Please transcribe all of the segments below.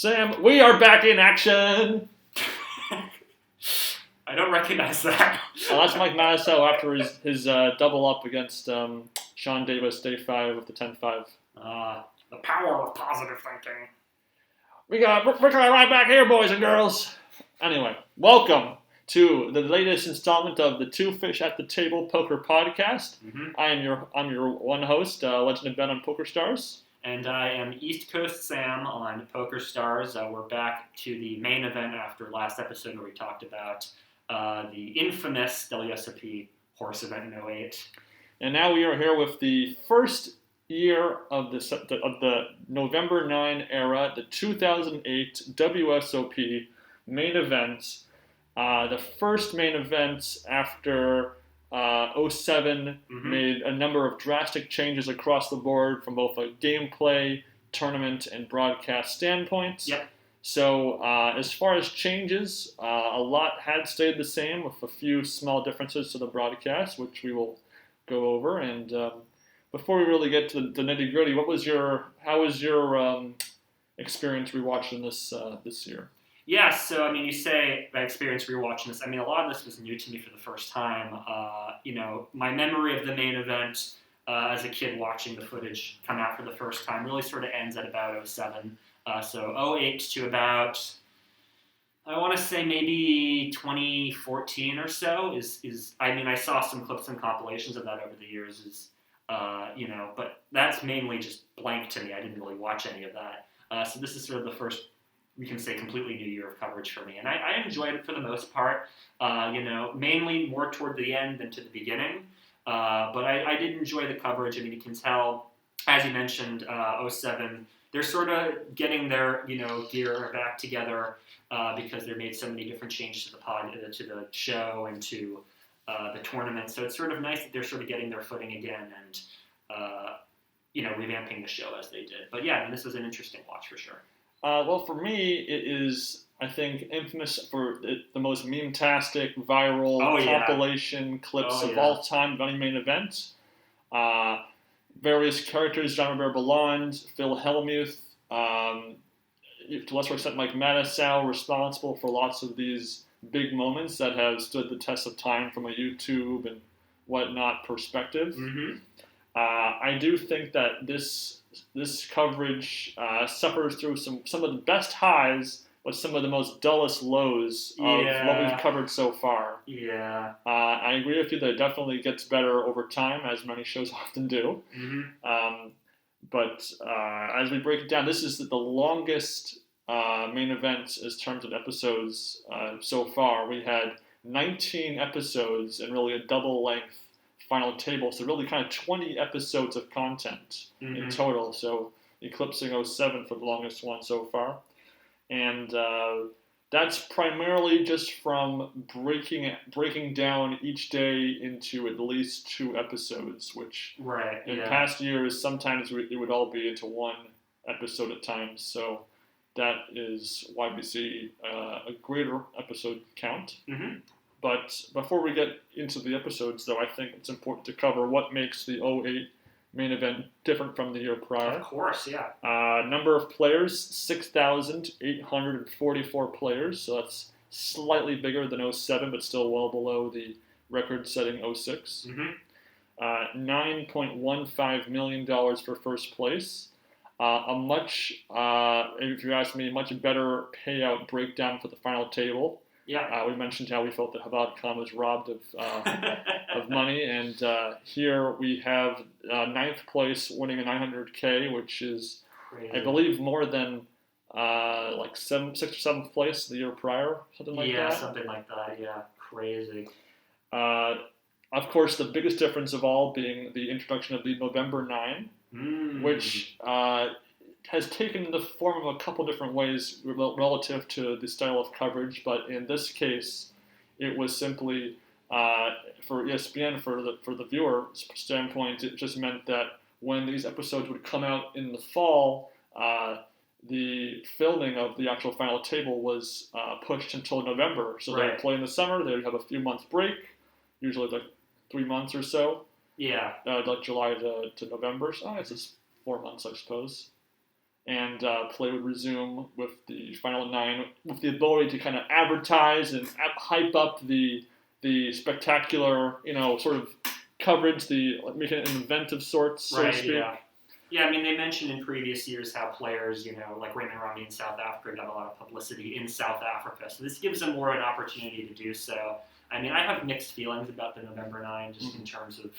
Sam, we are back in action! I don't recognize that. That's Mike Matusow after his double up against Sean Davis, day 5 of the 10-5. The power of positive thinking. We're right back here, boys and girls. Anyway, welcome to the latest installment of the Two Fish at the Table Poker Podcast. Mm-hmm. I'm your one host, Legend of Ben on Poker Stars. And I am East Coast Sam on Poker Stars. We're back to the main event after last episode where we talked about the infamous WSOP horse event in 08. And now we are here with the first year of the November 9 era, the 2008 WSOP main event. The first main event after 07 made a number of drastic changes across the board from both a gameplay, tournament, and broadcast standpoint. Yep. So as far as changes, a lot had stayed the same with a few small differences to the broadcast, which we will go over. And before we really get to the nitty-gritty, how was your experience rewatching this year? Yeah, so, I mean, you say my experience rewatching this. I mean, a lot of this was new to me for the first time. My memory of the main event as a kid watching the footage come out for the first time really sort of ends at about 07. So 08 to about, I want to say maybe 2014 or so is I mean, I saw some clips and compilations of that over the years, but that's mainly just blank to me. I didn't really watch any of that. So this is sort of the first, we can say, completely new year of coverage for me. And I enjoyed it for the most part, mainly more toward the end than to the beginning. But I did enjoy the coverage. I mean, you can tell, as you mentioned, 07, they're sort of getting their, gear back together because they made so many different changes to the show and to the tournament. So it's sort of nice that they're sort of getting their footing again and, revamping the show as they did. But yeah, I mean, this was an interesting watch for sure. Well, for me, it is, I think, infamous for the most meme-tastic, viral compilation clips of all time of any main event. Various characters, John Bellande, Phil Hellmuth, to lesser extent Mike Matusow, responsible for lots of these big moments that have stood the test of time from a YouTube and whatnot perspective. Mm-hmm. I do think that this coverage suffers through some of the best highs, but some of the most dullest lows of what we've covered so far. Yeah. I agree with you that it definitely gets better over time, as many shows often do. Mm-hmm. But as we break it down, this is the longest main event in terms of episodes so far. We had 19 episodes and really a double-length final table, so really kind of 20 episodes of content in total, so eclipsing 07 for the longest one so far. And that's primarily just from breaking down each day into at least 2 episodes, which in past years, sometimes it would all be into 1 episode at times, so that is why we see a greater episode count. Mm-hmm. But before we get into the episodes, though, I think it's important to cover what makes the 08 main event different from the year prior. Of course, yeah. Number of players, 6,844 players, so that's slightly bigger than 07, but still well below the record-setting 06. Mm-hmm. $9.15 million for first place. If you ask me, much better payout breakdown for the final table. Yeah. We mentioned how we felt that Havad Khan was robbed of money, and here we have 9th place winning a $900K, which is, crazy. I believe, more than 6th or 7th place the year prior, something like that. Yeah, something like that. Yeah, crazy. Of course, the biggest difference of all being the introduction of the November 9, which has taken the form of a couple different ways relative to the style of coverage, but in this case, it was simply for ESPN, for the viewer standpoint, it just meant that when these episodes would come out in the fall, the filming of the actual final table was pushed until November. So they would play in the summer, they would have a few months break, usually like 3 months or so. Yeah. Like July to November. So it's just 4 months, I suppose. and play would resume with the final 9, with the ability to kind of advertise and hype up the spectacular, sort of coverage, make it an event of sorts, so to speak. Yeah. Yeah, I mean, they mentioned in previous years how players, like Raymond Romney in South Africa, got a lot of publicity in South Africa. So this gives them more an opportunity to do so. I mean, I have mixed feelings about the November 9, just in terms of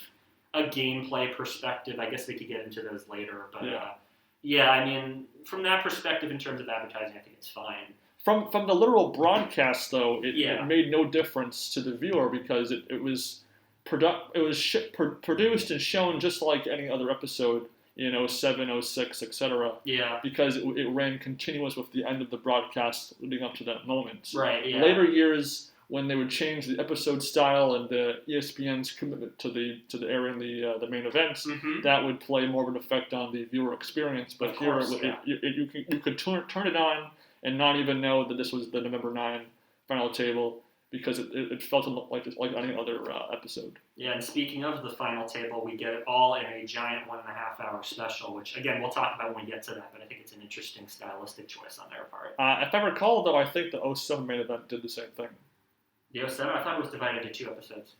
a gameplay perspective. I guess we could get into those later. But, I mean, from that perspective, in terms of advertising, I think it's fine. From the literal broadcast, though, it made no difference to the viewer because it was produced and shown just like any other episode in 07, 06, etc. Yeah. Because it ran continuous with the end of the broadcast leading up to that moment. Right, yeah. Later years, when they would change the episode style and the ESPN's commitment to the airing the main events, that would play more of an effect on the viewer experience. But here, you could turn it on and not even know that this was the November 9 final table, because it felt like any other episode. Yeah, and speaking of the final table, we get it all in a giant 1.5-hour special, which, again, we'll talk about when we get to that, but I think it's an interesting stylistic choice on their part. If I recall, though, I think the 07 main event did the same thing. The 07? I thought it was divided into 2 episodes.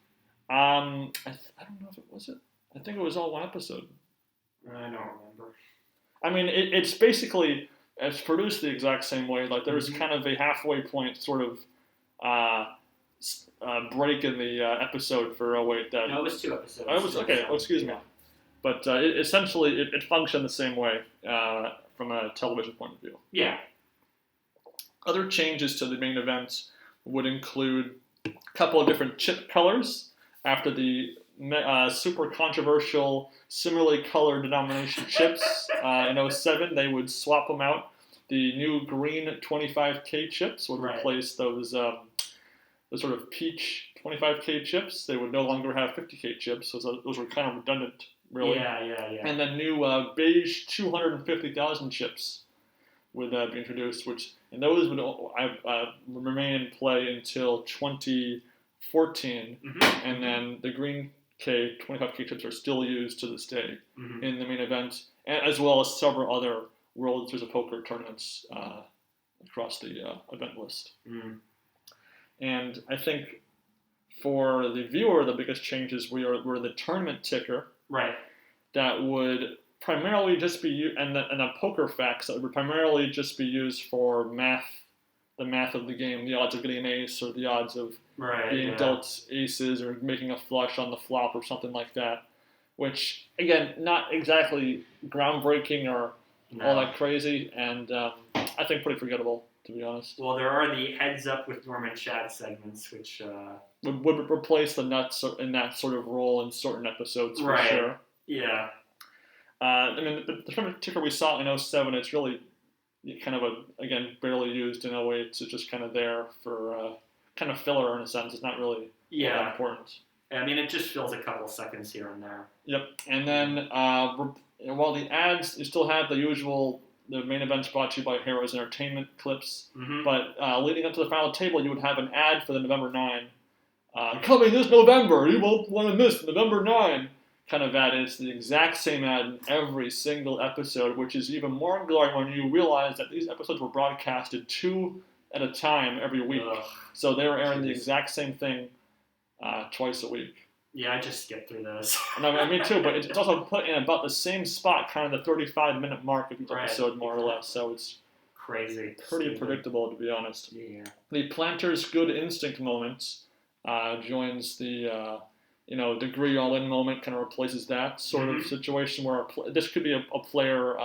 I don't know if it was it. I think it was all one episode. I don't remember. I mean, it's basically, it's produced the exact same way. Like, there's kind of a halfway point sort of break in the episode for No, it was 2 episodes. Oh, it was okay. Oh, excuse me. But essentially, it functioned the same way from a television point of view. Yeah. Other changes to the main event would include a couple of different chip colors. After the super controversial, similarly colored denomination chips in 07, they would swap them out. The new green 25K chips would replace those sort of peach 25K chips. They would no longer have 50K chips, so those were kind of redundant, really. Yeah. And then new beige 250,000 chips would be introduced, and those would remain in play until 2014, and then the green 25K chips are still used to this day in the main event, as well as several other World Series of Poker tournaments across the event list. And I think for the viewer, the biggest changes were the tournament ticker. Right. That would primarily just be and the poker facts that would primarily just be used for the math of the game, the odds of getting an ace or the odds of being dealt aces or making a flush on the flop or something like that. Which, again, not exactly groundbreaking or all that crazy, and I think pretty forgettable, to be honest. Well, there are the Heads Up with Norman Chad segments, which would replace the nuts in that sort of role in certain episodes, for sure. Yeah. I mean, the tournament ticker we saw in 07, it's really kind of again, barely used in 08. It's just kind of there for kind of filler in a sense. It's not really that important. I mean, it just fills a couple seconds here and there. Yep. And then while the ads, you still have the usual, the main events brought to you by Heroes Entertainment clips. But leading up to the final table, you would have an ad for the November 9. Coming this November, you won't want to miss November 9. Kind of ad. It's the exact same ad in every single episode, which is even more glaring when you realize that these episodes were broadcasted 2 at a time every week. So they were airing the exact same thing twice a week. Yeah, I just skipped through those. No, me too, but it's also put in about the same spot, kind of the 35-minute mark of each episode, more or less. So it's crazy, pretty predictable, to be honest. Yeah. The Planter's Good Instinct moment joins the degree all-in moment, kind of replaces that sort of situation where this could be a player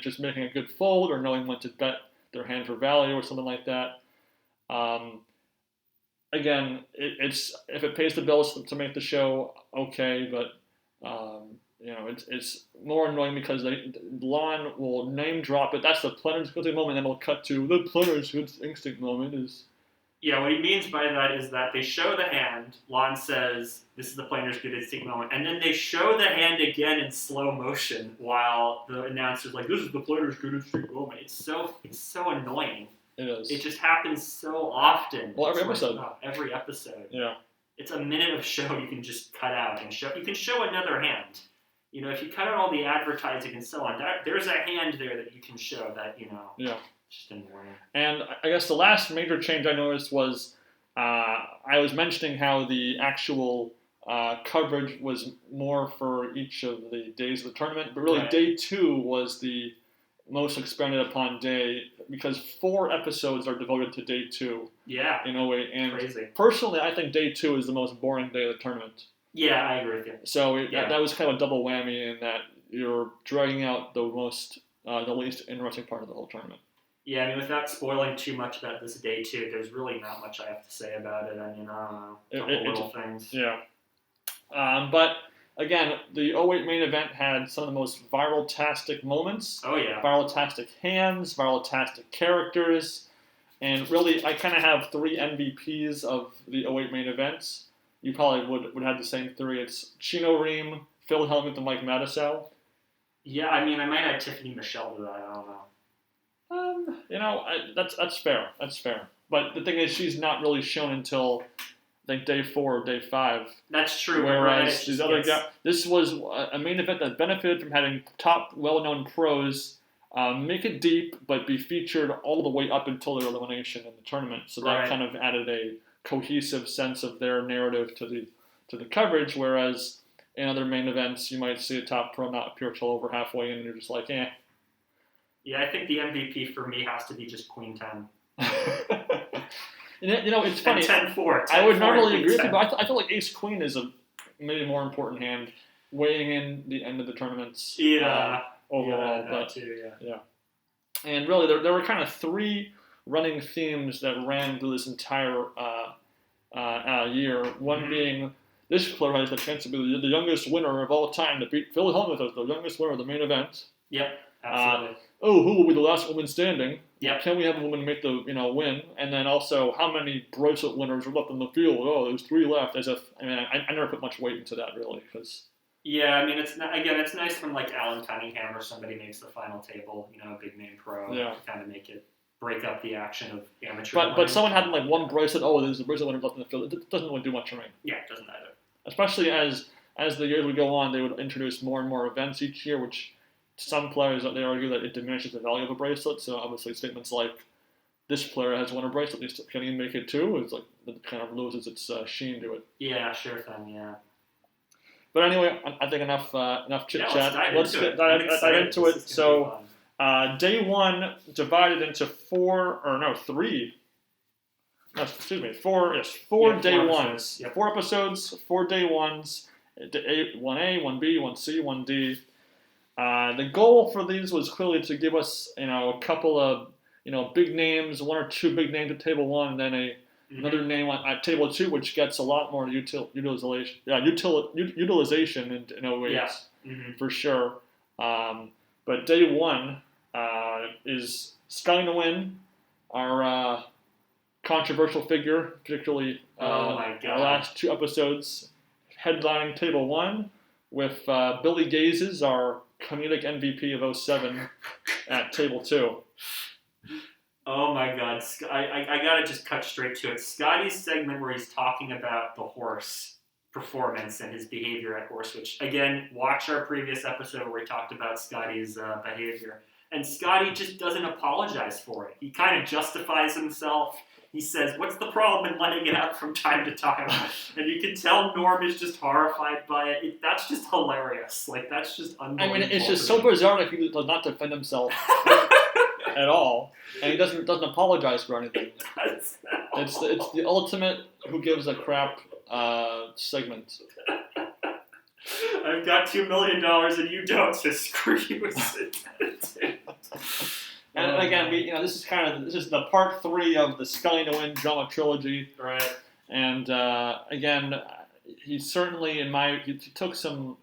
just making a good fold or knowing when to bet their hand for value or something like that. Again, it's if it pays the bills to make the show, okay, but it's more annoying because Lon will name drop it. That's the Planter's Good Instinct moment, and then we'll cut to the Planter's Good Instinct moment is. Yeah, what he means by that is that they show the hand. Lon says, "This is the Planter's Good Instinct moment," and then they show the hand again in slow motion while the announcer's like, "This is the Planter's Good Instinct moment." It's so annoying. It is. It just happens so often. Well, every episode. Every episode. Yeah. It's a minute of show you can just cut out and show. You can show another hand. if you cut out all the advertising and so on, there's a hand there that you can show that, Yeah. just didn't work. And I guess the last major change I noticed was I was mentioning how the actual coverage was more for each of the days of the tournament, but really day 2 was the most expanded upon day because 4 episodes are devoted to day 2. Yeah. In a way, and crazy. Personally, I think day 2 is the most boring day of the tournament. Yeah, I agree with you. So that was kind of a double whammy in that you're dragging out the least interesting part of the whole tournament. Yeah, I mean, without spoiling too much about this day 2, there's really not much I have to say about it. I mean, I don't know, little things. Yeah. But again, the 08 main event had some of the most viral-tastic moments. Oh, yeah. Viral-tastic hands, viral-tastic characters. And really, I kind of have 3 MVPs of the 08 main events. You probably would have the same 3. It's Chino Rheem, Phil Hellmuth, and Mike Matusow. Yeah, I mean, I might add Tiffany Michelle to that. I don't know. That's fair. That's fair. But the thing is, she's not really shown until I think day 4 or day 5. That's true. Whereas these other guys, this was a main event that benefited from having top, well-known pros make it deep, but be featured all the way up until their elimination in the tournament. So that kind of added a cohesive sense of their narrative to the coverage. Whereas in other main events, you might see a top pro not appear till over halfway in, and you're just like, eh. Yeah, I think the MVP for me has to be just Queen 10. It's funny. 10-4. I would normally agree with you, but I feel like Ace Queen is a maybe more important hand weighing in the end of the tournaments. Overall, that too, yeah. And really, there were kind of 3 running themes that ran through this entire year. One being this player has the chance to be the youngest winner of all time to beat Phil Hellmuth as the youngest winner of the main event. Yep, absolutely. Who will be the last woman standing? Yep. Can we have a woman make the win? And then also, how many bracelet winners are left in the field? Oh, there's 3 left. I never put much weight into that really because. Yeah, I mean, it's nice when like Alan Cunningham or somebody makes the final table, a big name pro, to kind of break up the action of amateur. But someone having like one bracelet, there's a bracelet winner left in the field. It doesn't really do much for me. Yeah, it doesn't either. Especially as the years would go on, they would introduce more and more events each year, which some players they argue that it diminishes the value of a bracelet. So obviously statements like this player has won a bracelet, can he make it too? It's like it kind of loses its sheen to it. Yeah, sure thing. Yeah. But anyway, I think enough chit chat. Let's dive into it. So, day 1 divided into 4 day 1s. Yep. 4 episodes, 4 day 1s. 1A, 1B, 1C, 1D. The goal for these was clearly to give us, a couple of, big names, 1 or 2 big names at table 1, and then another name at table 2, which gets a lot more utilization in a way, for sure. But day 1 is Scully to win, our controversial figure, particularly our last 2 episodes, headlining table 1 with Billy Gazes, our comedic MVP of 07, at table 2. Oh my God! I gotta just cut straight to it. Scotty's segment where he's talking about the horse performance and his behavior at horse, which again, watch our previous episode where we talked about Scotty's behavior. And Scotty just doesn't apologize for it. He kind of justifies himself. He says, "What's the problem in letting it out from time to time?" And you can tell Norm is just horrified by it. That's just hilarious. Like that's just unbelievable. I mean, it's just so bizarre that he does not defend himself at all, and he doesn't apologize for anything. It's the ultimate who gives a crap segment. I've got $2 million and you don't, so screw you. And again, this is the part 3 of the Scully to Win drama trilogy. Right. And again, he certainly he took some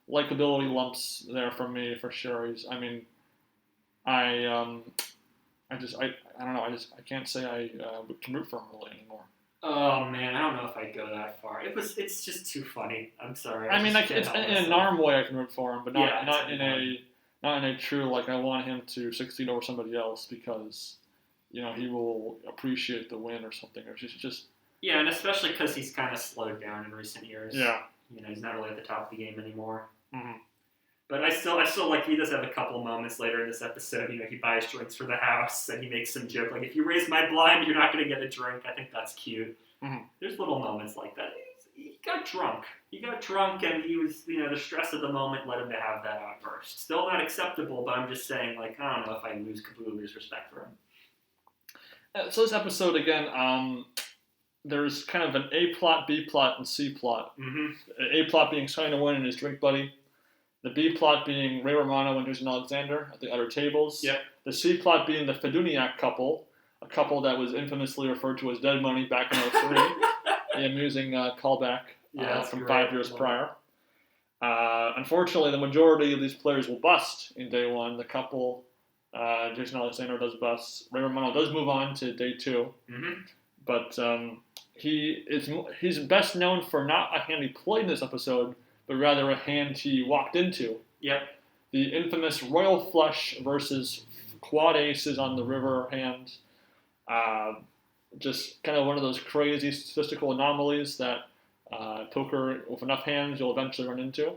likability lumps there from me for sure. I don't know. I can't say I can root for him really anymore. Oh man, I don't know if I'd go that far. It's just too funny. I'm sorry. It's in a normal way I can root for him, but not in a true like I want him to succeed over somebody else because he will appreciate the win or something, or just. Yeah, and especially because he's kind of slowed down in recent years. Yeah. He's not really at the top of the game anymore. Mm-hmm. But I still like he does have a couple moments later in this episode. He buys drinks for the house and he makes some joke like, if you raise my blind, you're not going to get a drink. I think that's cute. Mm-hmm. There's little moments like that. He got drunk. He got drunk and he was, the stress of the moment led him to have that outburst. Still not acceptable, but I'm just saying, like, I don't know if I completely lose respect for him. So this episode, again, there's kind of an A plot, B plot, and C plot. Mm-hmm. A plot being Chino Rheem and his drink buddy. The B plot being Ray Romano and Jason Alexander at the other tables. Yep. The C plot being the Feduniak couple, a couple that was infamously referred to as Dead Money back in 2003. The amusing callback from 5 years prior. Unfortunately, the majority of these players will bust in day one. The couple, Jason Alexander does bust. Ray Romano does move on to day 2. Mm-hmm. But he's best known for not a hand he played in this episode, but rather a hand he walked into. Yep. The infamous Royal Flush versus Quad Aces on the river hand. Just kind of one of those crazy statistical anomalies that poker, with enough hands, you'll eventually run into.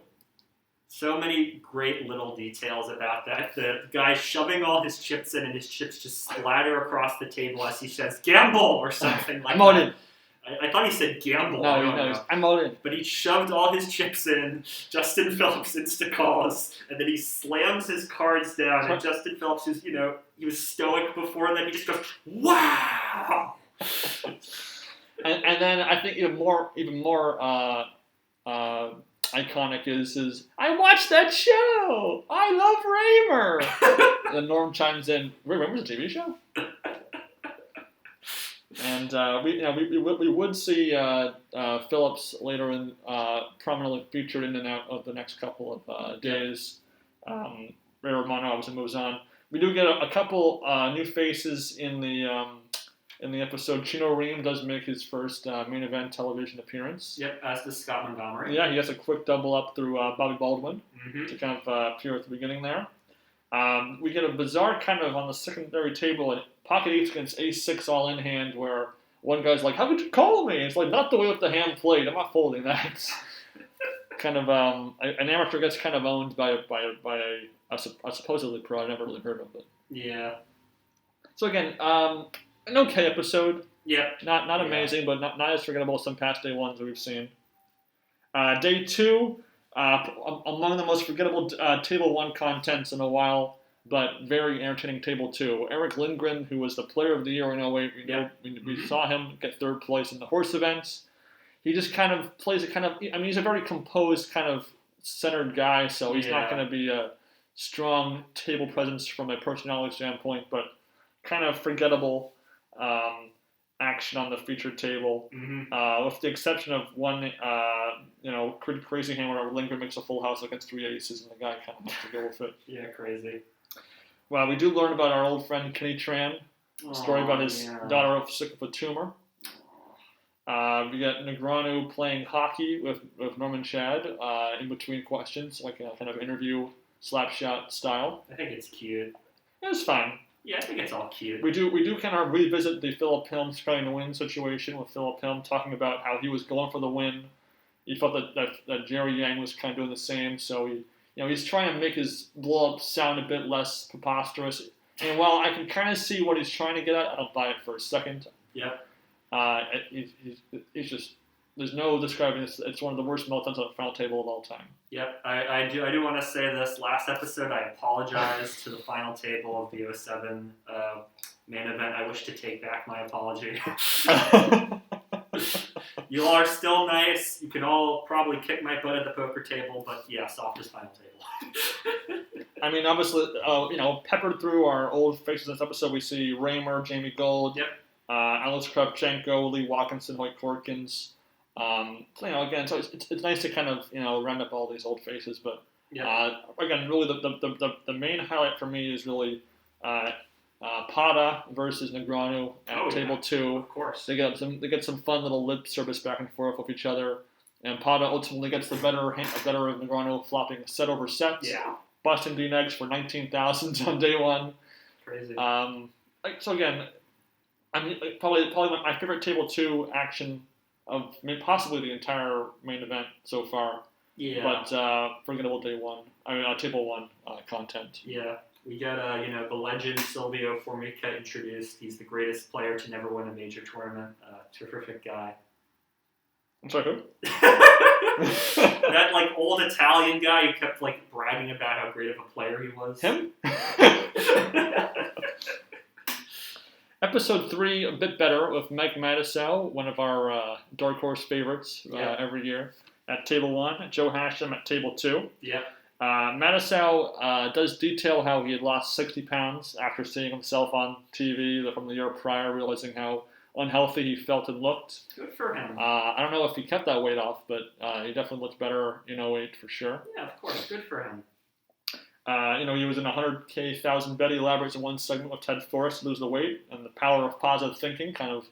So many great little details about that. The guy shoving all his chips in and his chips just splatter across the table as he says, "Gamble!" or something like I'm out that. in. I thought he said gamble. No, I'm out in. But he shoved all his chips in. Justin Phillips insta-calls, and then he slams his cards down. And Justin Phillips is, he was stoic before, and then he just goes, "Wow!" and then I think even more iconic is I watched that show. I love Raymer. And Norm chimes in. Raymer's a TV show. And we would see Phillips later in prominently featured in and out of the next couple of days. Ray Romano obviously moves on. We do get a couple new faces in the episode. Chino Rheem does make his first main event television appearance. Yep, as does Scott Montgomery. Yeah, he gets a quick double up through Bobby Baldwin to kind of appear at the beginning there. We get a bizarre kind of on the secondary table, a pocket ace against ace-6 all-in hand where one guy's like, "How could you call me?" It's like, not the way with the hand played. I'm not folding that. Kind of an amateur gets kind of owned by a supposedly pro. I never really heard of it. Yeah. So again, an okay episode. Yeah. Not amazing, but not as forgettable as some past day ones that we've seen. Day 2, among the most forgettable Table 1 contents in a while, but very entertaining Table 2. Eric Lindgren, who was the Player of the Year in 08, we saw him get 3rd place in the horse events. He just kind of plays he's a very composed, kind of centered guy, so he's not going to be a strong table presence from a personality standpoint, but kind of forgettable action on the featured table, with the exception of one, crazy hand where Lindgren makes a full house against 3 aces, and the guy kind of has to go with it. Yeah, crazy. Well, we do learn about our old friend Kenny Tran, a story about his daughter sick with a tumor. We got Negreanu playing hockey with Norman Chad in between questions, like a kind of interview slapshot style. I think it's cute. It was fine. Yeah, I think it's all cute. We do kind of revisit the Philip Hilm trying to win situation with Philip Hilm talking about how he was going for the win. He felt that Jerry Yang was kind of doing the same, so he's trying to make his blow up sound a bit less preposterous. And while I can kind of see what he's trying to get at, I don't buy it for a second. Yep. He's just, there's no describing this. It's one of the worst meltdowns on the final table of all time. Yep, I do want to say this. Last episode, I apologized to the final table of the 07 main event. I wish to take back my apology. You all are still nice. You can all probably kick my butt at the poker table, but yeah, softest final table. I mean, obviously, peppered through our old faces in this episode, we see Raymer, Jamie Gold, Alex Kravchenko, Lee Watkinson, Hoyt Corkins. Again, so it's nice to kind of round up all these old faces, but again, really the main highlight for me is really Pada versus Negreanu at table 2. Of course, they get some fun little lip service back and forth with each other, and Pada ultimately gets the better of Negreanu, flopping set over set, busting D-Negs for 19,000 on day 1. Crazy. So again, I mean, probably my favorite table 2 action of possibly the entire main event so far. Yeah. But forgettable table one content. Yeah. We got, the legend Silvio Formica introduced. He's the greatest player to never win a major tournament. Terrific guy. I'm sorry, who? That old Italian guy who kept bragging about how great of a player he was. Him? Episode 3, a bit better, with Mike Matusow, one of our Dark Horse favorites every year, at table 1. Joe Hashem at table 2. Yep. Matusow does detail how he had lost 60 pounds after seeing himself on TV from the year prior, realizing how unhealthy he felt and looked. Good for him. I don't know if he kept that weight off, but he definitely looked better in 08 for sure. Yeah, of course. Good for him. He was in 100K 1000 bet. He elaborates in one segment with Ted Forrest to lose the weight and the power of positive thinking, kind of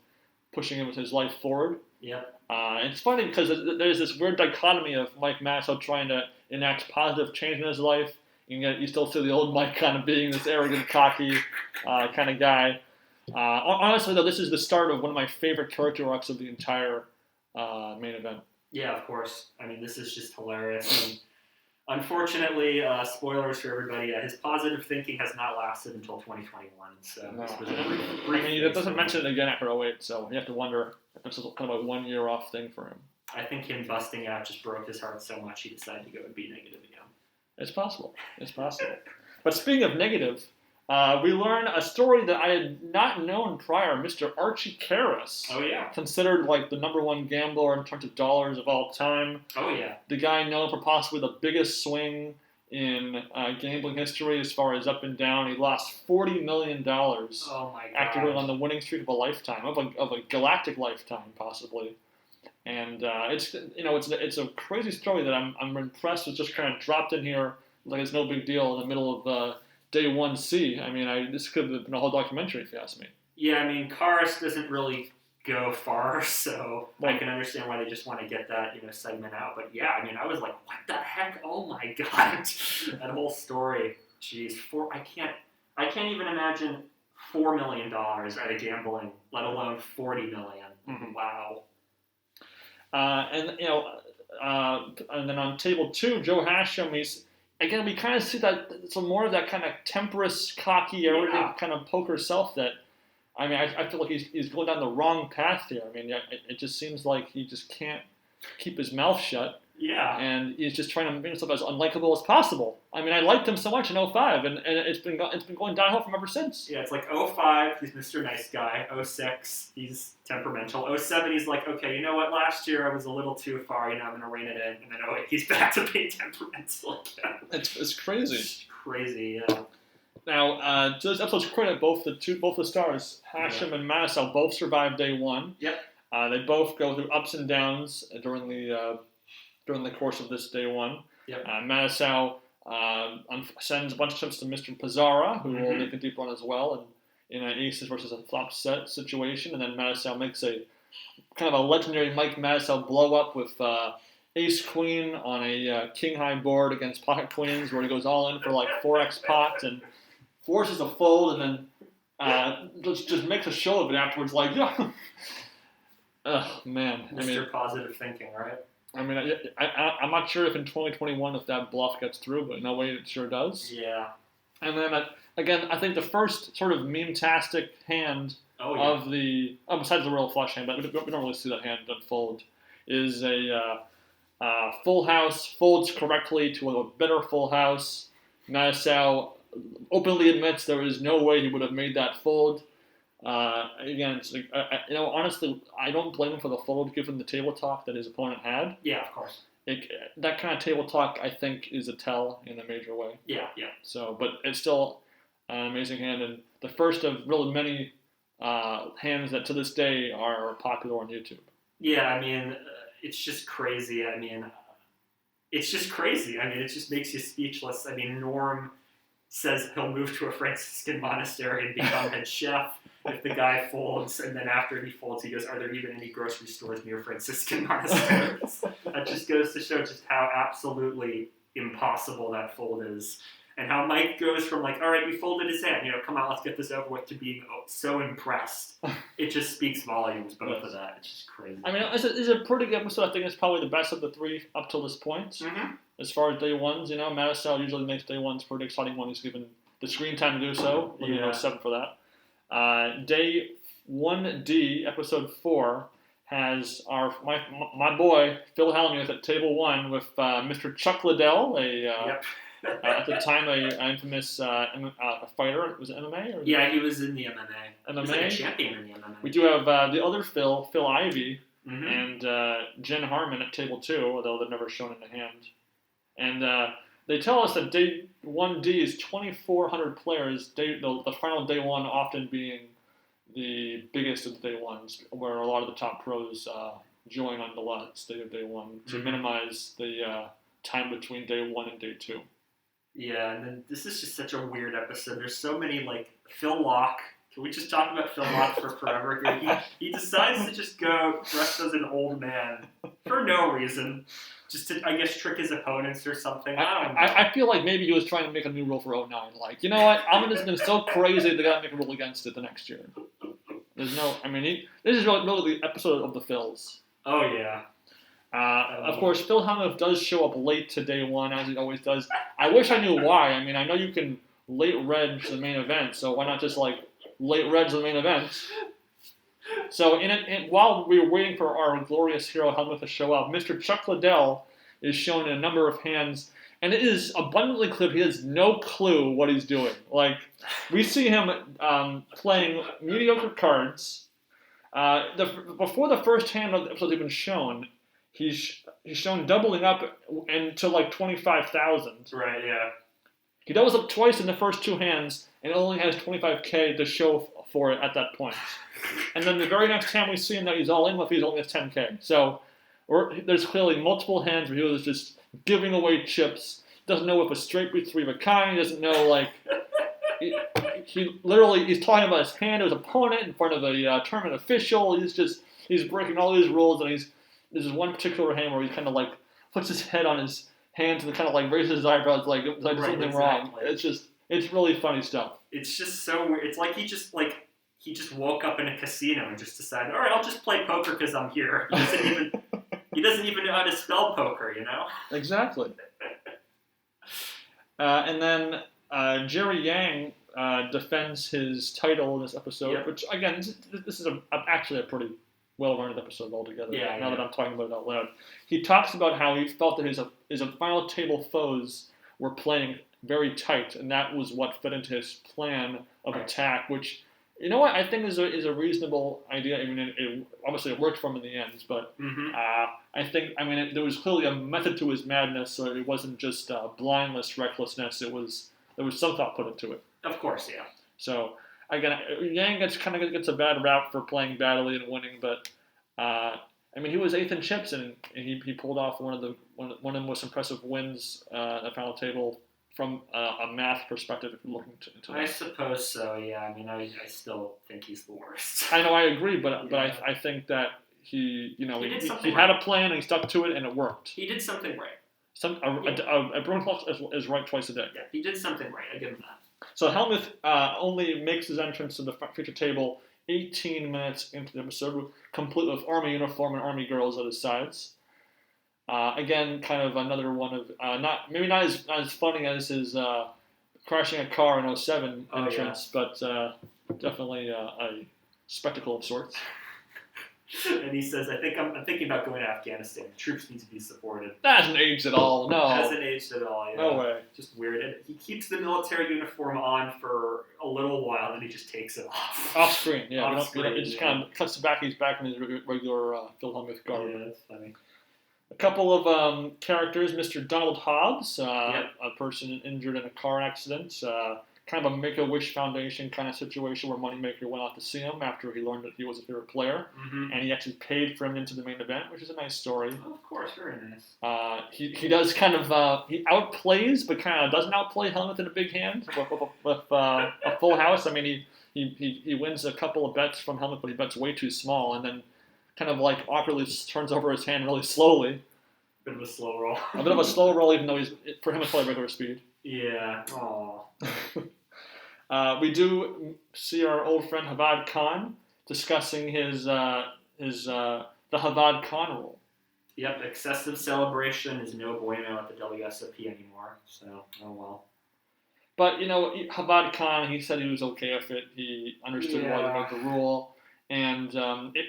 pushing him with his life forward. Yep. It's funny because there's this weird dichotomy of Mike Matusow trying to enact positive change in his life, and yet you still see the old Mike kind of being this arrogant, cocky kind of guy. Honestly, though, this is the start of one of my favorite character arcs of the entire main event. Yeah, of course. I mean, this is just hilarious. And unfortunately, spoilers for everybody, his positive thinking has not lasted until 2021. So No. this was a brief it doesn't mention it again after 08, so you have to wonder if this is kind of a 1 year off thing for him. I think him busting out just broke his heart so much he decided to go and be negative again. It's possible. But speaking of negative, we learn a story that I had not known prior. Mr. Archie Karras. Oh, yeah. Considered the number one gambler in terms of dollars of all time. Oh, yeah. The guy known for possibly the biggest swing in gambling history as far as up and down. He lost $40 million oh my God. after going on the winning streak of a lifetime, of a galactic lifetime, possibly. And it's a crazy story that I'm impressed with, just kind of dropped in here like it's no big deal in the middle of Day 1C. I mean, this could have been a whole documentary if you ask me. Yeah, I mean, Karras doesn't really go far, so I can understand why they just want to get that segment out. But yeah, I mean, I was like, what the heck? Oh my God, that whole story. Jeez, I can't even imagine $4 million out of gambling, let alone $40 million. Mm-hmm. Wow. And then on table 2, Joe Hashem, again, we kind of see that some more of that kind of temperous, cocky, arrogant kind of poker self that, I mean, I feel like he's going down the wrong path here. I mean, it just seems like he just can't keep his mouth shut. Yeah. And he's just trying to make himself as unlikable as possible. I mean, I liked him so much in 05, and it's been going downhill from ever since. Yeah, it's like 05, he's Mr. Nice Guy. 06, he's temperamental. 07, he's like, okay, you know what? Last year I was a little too far. I'm going to rein it in. And then 08, he's back to being temperamental again. It's crazy. It's crazy, yeah. Now, to this episode's credit, both the stars, Hashem and Matusow, both survived Day 1. Yep. They both go through ups and downs during the course of this Day 1. Yep. Matusow sends a bunch of chips to Mr. Pizarra, who will make a deep run as well, in an aces versus a flop set situation. And then Matusow makes a kind of a legendary Mike Matusow blow up with ace queen on a king high board against pocket queens, where he goes all in for 4x pot and forces a fold, and then just makes a show of it afterwards. Oh man, Mr. Positive Thinking, right? I mean, I'm not sure if in 2021 if that bluff gets through, but in a way it sure does. Yeah. And then again, I think the first sort of meme-tastic hand of the besides the royal flush hand, but we don't really see that hand unfold, is a full house folds correctly to a better full house. Matusow openly admits there is no way he would have made that fold. Again, it's honestly, I don't blame him for the fold given the table talk that his opponent had. Yeah, of course. That kind of table talk, I think, is a tell in a major way. Yeah. So, but it's still an amazing hand, and the first of really many hands that to this day are popular on YouTube. Yeah, I mean, it's just crazy. I mean, it just makes you speechless. I mean, Norm says he'll move to a Franciscan monastery and become head chef if the guy folds, and then after he folds, he goes, are there even any grocery stores near Franciscan monasteries? That just goes to show just how absolutely impossible that fold is. and how Mike goes from like, all right, you folded his hand, come on, let's get this over with, to being so impressed. It just speaks volumes, both of that. It's just crazy. I mean, it's a pretty good episode. I think it's probably the best of the 3 up till this point. Mm-hmm. As far as day ones, Matusow usually makes day ones pretty exciting when he's given the screen time to do so. Yeah. 7 for that. Day 1D, episode 4, has my boy Phil Hellmuth at table 1 with Mr. Chuck Liddell, at the time an infamous fighter. Was it MMA? Or yeah, he was in the MMA. MMA. He was like a champion in the MMA. We do have the other Phil Ivey, mm-hmm. and Jen Harmon at table 2, although they're never shown in the hand. And they tell us that day 1D is 2,400 players. The final day 1 often being the biggest of the day ones, where a lot of the top pros join on the last day of day 1 to mm-hmm. minimize the time between day 1 and day 2. Yeah, and then this is just such a weird episode. There's so many, like, Phil Locke. Can we just talk about Phil Locke for forever here? He decides to just go dressed as an old man for no reason. Just to, I guess, trick his opponents or something. I don't know. I feel like maybe he was trying to make a new rule for 09. Like, you know what? I'm just going to so crazy they got to make a rule against it the next year. There's no... I mean, this is really the episode of the Phils. Oh, yeah. Of course, Phil Hellmuth does show up late to day 1, as he always does. I wish I knew why. I mean, I know you can late reg the main event, so why not just, like, late reg the main event? So while we were waiting for our glorious hero Hellmuth to show up, Mr. Chuck Liddell is shown in a number of hands, and it is abundantly clear he has no clue what he's doing. Like, we see him playing mediocre cards. Before the first hand of the episode even shown, he's shown doubling up into like 25,000. Right, yeah. He doubles up twice in the first 2 hands and only has 25K to show for it at that point. And then the very next hand we see him that he's all in with, he only has 10K. So there's clearly multiple hands where he was just giving away chips. Doesn't know if a straight beats 3 of a kind. He doesn't know, like... he's talking about his hand to his opponent in front of a tournament official. He's breaking all these rules, and there's this one particular hand where he kind of like puts his head on his hands and kind of like raises his eyebrows like something wrong. It's really funny stuff. It's just so weird. It's like he just woke up in a casino and just decided, all right, I'll just play poker because I'm here. He doesn't even know how to spell poker, Exactly. And then Jerry Yang defends his title in this episode, which again, this is actually a pretty well-rounded episode altogether. Now that I'm talking about it out loud, he talks about how he felt that his final table foes were playing very tight, and that was what fit into his plan of attack. Which, I think is a reasonable idea. I mean, obviously it worked for him in the end, but I think there was clearly a method to his madness, so it wasn't just blindless recklessness. There was some thought put into it. Of course, yeah. So again, Yang gets a bad rap for playing badly and winning, but he was 8th in chips, and he pulled off one of the most impressive wins at the final table from a math perspective. If you're looking into that. I suppose so. Yeah. I still think he's the worst. I know, I agree, but I think that he had a plan and he stuck to it and it worked. He did something right. A broken clock is right twice a day. Yeah, he did something right. I give him that. So Hellmuth only makes his entrance to the feature table 18 minutes into the episode, complete with army uniform and army girls at his sides. Again, kind of another one of not as funny as his crashing a car in 07 entrance, but definitely a spectacle of sorts. And he says, I'm thinking about going to Afghanistan. The troops need to be supported. That hasn't aged at all. No. Hasn't aged at all, yeah. No way. Just weird. And he keeps the military uniform on for a little while, and he just takes it off. Off screen, yeah. It just kind of cuts back. He's back in his regular Phil Hellmuth garb. Yeah, that's funny. A couple of characters. Mr. Donald Hobbs, a person injured in a car accident. Kind of a Make-A-Wish Foundation kind of situation where Moneymaker went out to see him after he learned that he was a favorite player, and he actually paid for him into the main event, which is a nice story. Oh, of course, very nice. He does kind of he outplays, but kind of doesn't outplay Hellmuth in a big hand with a full house. I mean, he wins a couple of bets from Hellmuth, but he bets way too small, and then kind of like awkwardly turns over his hand really slowly. Bit of a slow roll. A bit of a slow roll, even though for him it's probably regular speed. Yeah. Aw. We do see our old friend Havad Khan discussing the Havad Khan rule. Yep, excessive celebration is no bueno at the WSOP anymore. So, oh well. But, Havad Khan, he said he was okay with it. He understood why they made the rule. And it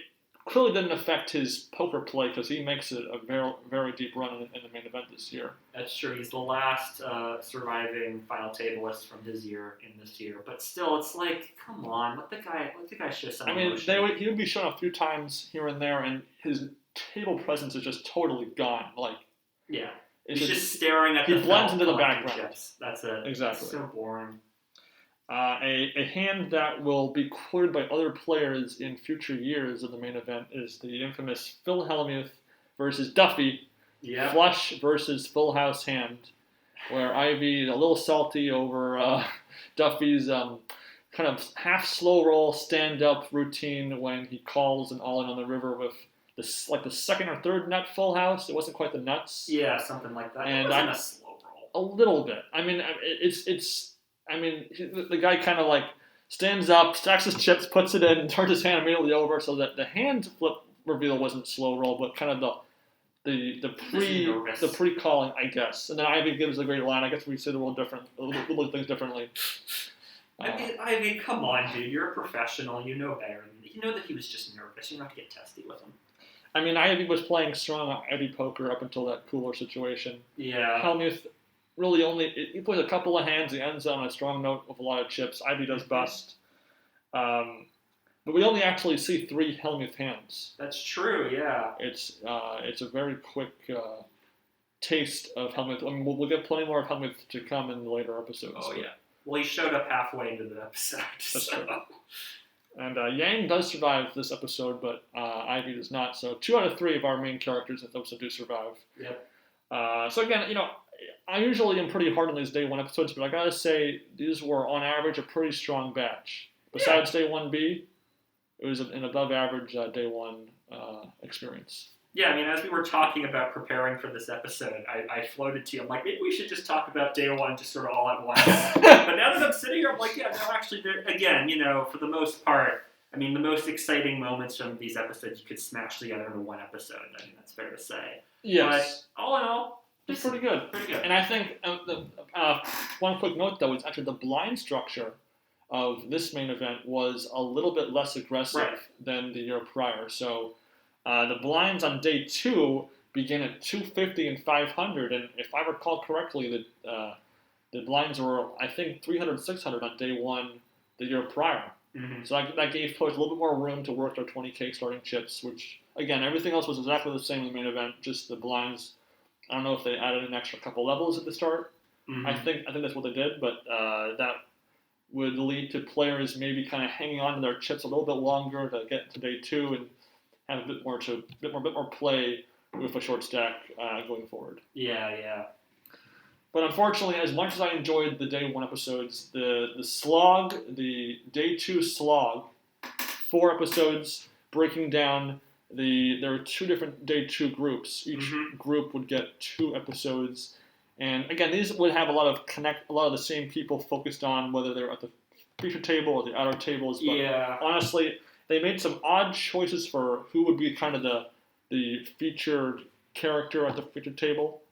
clearly didn't affect his poker play because he makes it a very, very deep run in the main event this year. That's true. He's the last surviving final tableist from his year in this year. But still, it's like, come on, let the guy show some emotion. He would be shown a few times here and there, and his table presence is just totally gone. Like, yeah. He's just staring at the He blends into the background. Chips. That's it. Exactly. That's so boring. A hand that will be cleared by other players in future years of the main event is the infamous Phil Hellmuth versus Duffy. Yep. Flush versus full house hand, where Ivy is a little salty over Duffy's kind of half slow roll stand up routine when he calls an all in on the river with the second or third nut full house. It wasn't quite the nuts. Yeah, something like that. And it wasn't a slow roll. A little bit. I mean, the guy kind of like stands up, stacks his chips, puts it in, and turns his hand immediately over, so that the hand flip reveal wasn't slow roll, but kind of the pre-calling, I guess. And then Ivy gives a great line. I guess we say the world different, we'll look at things differently. Ivy, come on, dude. You're a professional. You know better. You know that he was just nervous. You don't have to get testy with him. I mean, Ivy was playing strong Ivy poker up until that cooler situation. Yeah. Hellmuth really he plays a couple of hands. He ends on a strong note with a lot of chips. Ivy does bust. But we only actually see 3 Hellmuth hands. That's true, yeah. It's a very quick taste of Hellmuth. I mean, we'll get plenty more of Hellmuth to come in the later episodes. Oh, yeah. Well, he showed up halfway into the episode. That's true. And Yang does survive this episode, but Ivy does not. So 2 out of 3 of our main characters in the episode do survive. Yep. So again, I usually am pretty hard on these day 1 episodes, but I gotta say these were on average a pretty strong batch. Besides day 1B, it was an above average day 1 experience. Yeah, I mean, as we were talking about preparing for this episode, I floated to you. I'm like, maybe we should just talk about day 1 just sort of all at once. But now that I'm sitting here, I'm like, yeah, no, actually, again, for the most part, I mean, the most exciting moments from these episodes you could smash together into 1 episode. I mean, that's fair to say. Yes. But all in all, it's pretty good. Pretty good. And I think one quick note, though, is actually the blind structure of this main event was a little bit less aggressive than the year prior. So the blinds on day 2 began at 250 and 500, and if I recall correctly, the blinds were, I think, 300, 600 on day 1 the year prior. Mm-hmm. So that gave players a little bit more room to work their 20K starting chips, which, again, everything else was exactly the same in the main event, just the blinds. I don't know if they added an extra couple levels at the start. Mm-hmm. I think that's what they did, but that would lead to players maybe kind of hanging on to their chips a little bit longer to get to day 2 and have a bit more play with a short stack going forward. Yeah. But unfortunately, as much as I enjoyed the day 1 episodes, the slog, the day 2 slog, 4 episodes breaking down there were 2 different day 2 groups. Each group would get 2 episodes. And again, these would have a lot of the same people focused on whether they're at the feature table or the outer tables. But honestly, they made some odd choices for who would be kind of the featured character at the feature table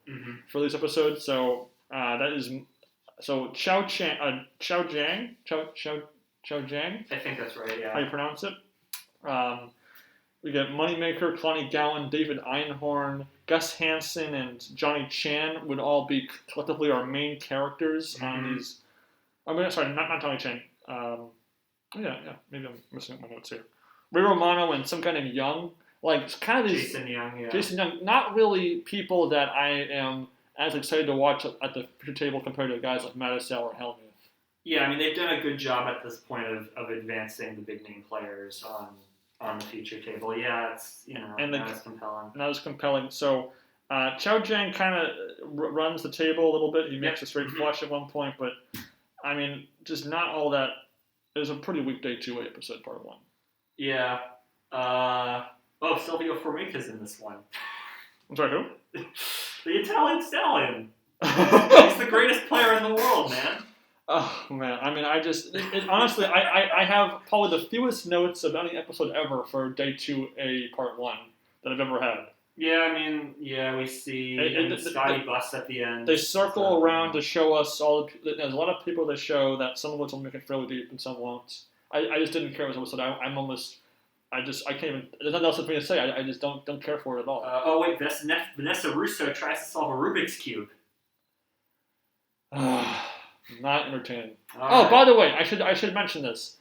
for these episodes. So Chao Jiang. I think that's right. Yeah. How you pronounce it? We got Moneymaker, Connie Gowan, David Einhorn, Gus Hansen, and Johnny Chan would all be collectively our main characters on these. I mean, sorry, not Johnny Chan. Yeah. Maybe I'm missing my notes here. Ray Romano and some guy named Young. Like, kind of these. Jason Young, yeah. Jason Young. Not really people that I am as excited to watch at the feature table compared to guys like Matusow or Hellmuth. Yeah, I mean, they've done a good job at this point of advancing the big name players on the feature table. Yeah, it's, not as compelling. Not as compelling. So, Chao Jiang kind of runs the table a little bit. He makes a straight flush at one point, but, I mean, just not all that. It was a pretty weak day 2 episode, part 1. Yeah. Silvio Formica's in this one. I'm sorry, who? The Italian Stallion. He's the greatest player in the world, man. Oh man, I mean, honestly, I have probably the fewest notes of any episode ever for Day 2A Part 1 that I've ever had. Yeah, I mean, we see Scotty busts at the end. They circle around to show us all. There's a lot of people that show that some of which will make it fairly deep and some won't. I just didn't care this episode. I'm almost. I can't even. There's nothing else for me to say. I just don't care for it at all. Oh wait, Vanessa Russo tries to solve a Rubik's cube. Not entertaining. Right. By the way, I should mention this.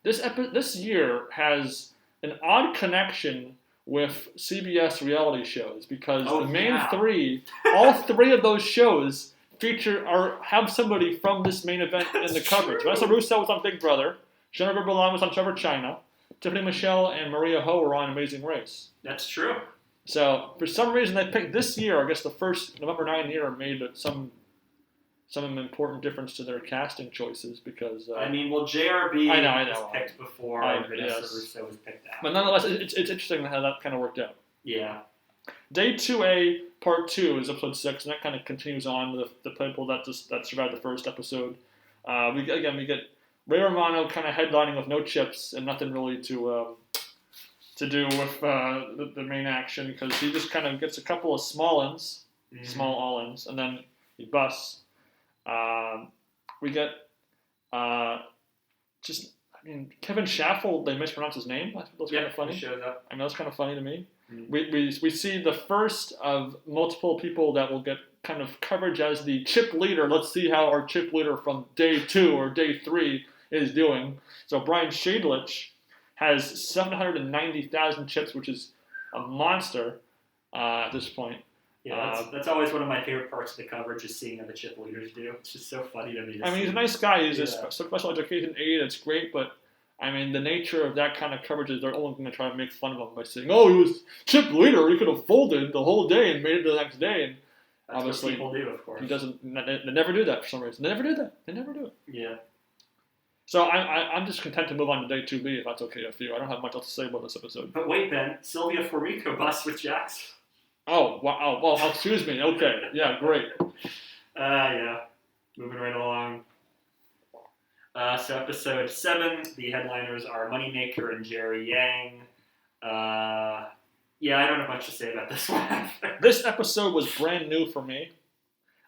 This year has an odd connection with CBS reality shows because the main three, all three of those shows feature or have somebody from this main event in the coverage. Vanessa Russo was on Big Brother. Jennifer Bellande was on Trevor China. Tiffany Michelle and Maria Ho were on Amazing Race. That's true. So for some reason they picked this year. I guess the first November 9 year made some important difference to their casting choices because... JRB was picked before Vanessa Russo was picked out. But nonetheless, it's interesting how that kind of worked out. Yeah. Day 2A, Part 2 is Episode 6, and that kind of continues on with the people that survived the first episode. We get Ray Romano kind of headlining with no chips and nothing really to do with the main action because he just kind of gets a couple of small all-ins, and then he busts. We get Kevin Schaffel, they mispronounced his name. I thought that was kind of funny. He showed up. I mean, that's kind of funny to me. Mm-hmm. We see the first of multiple people that will get kind of coverage as the chip leader. Let's see how our chip leader from Day 2 or Day 3 is doing. So Brian Shadlich has 790,000 chips, which is a monster at this point. Yeah, that's always one of my favorite parts of the coverage is seeing how the chip leaders do. It's just so funny to me. He's a nice guy. He's a special education aide. It's great, but the nature of that kind of coverage is they're only going to try to make fun of him by saying, "Oh, he was chip leader. He could have folded the whole day and made it to the next day." And that's obviously, what people do, of course. He doesn't. They never do that for some reason. They never do it. Yeah. So I'm just content to move on to Day 2B if that's okay with you. I don't have much else to say about this episode. But wait, Ben, Sylvia Formico busts with Jax. Oh, wow. Well, excuse me. Okay. Yeah, great. Yeah. Moving right along. So episode 7, the headliners are Moneymaker and Jerry Yang. I don't have much to say about this one. This episode was brand new for me.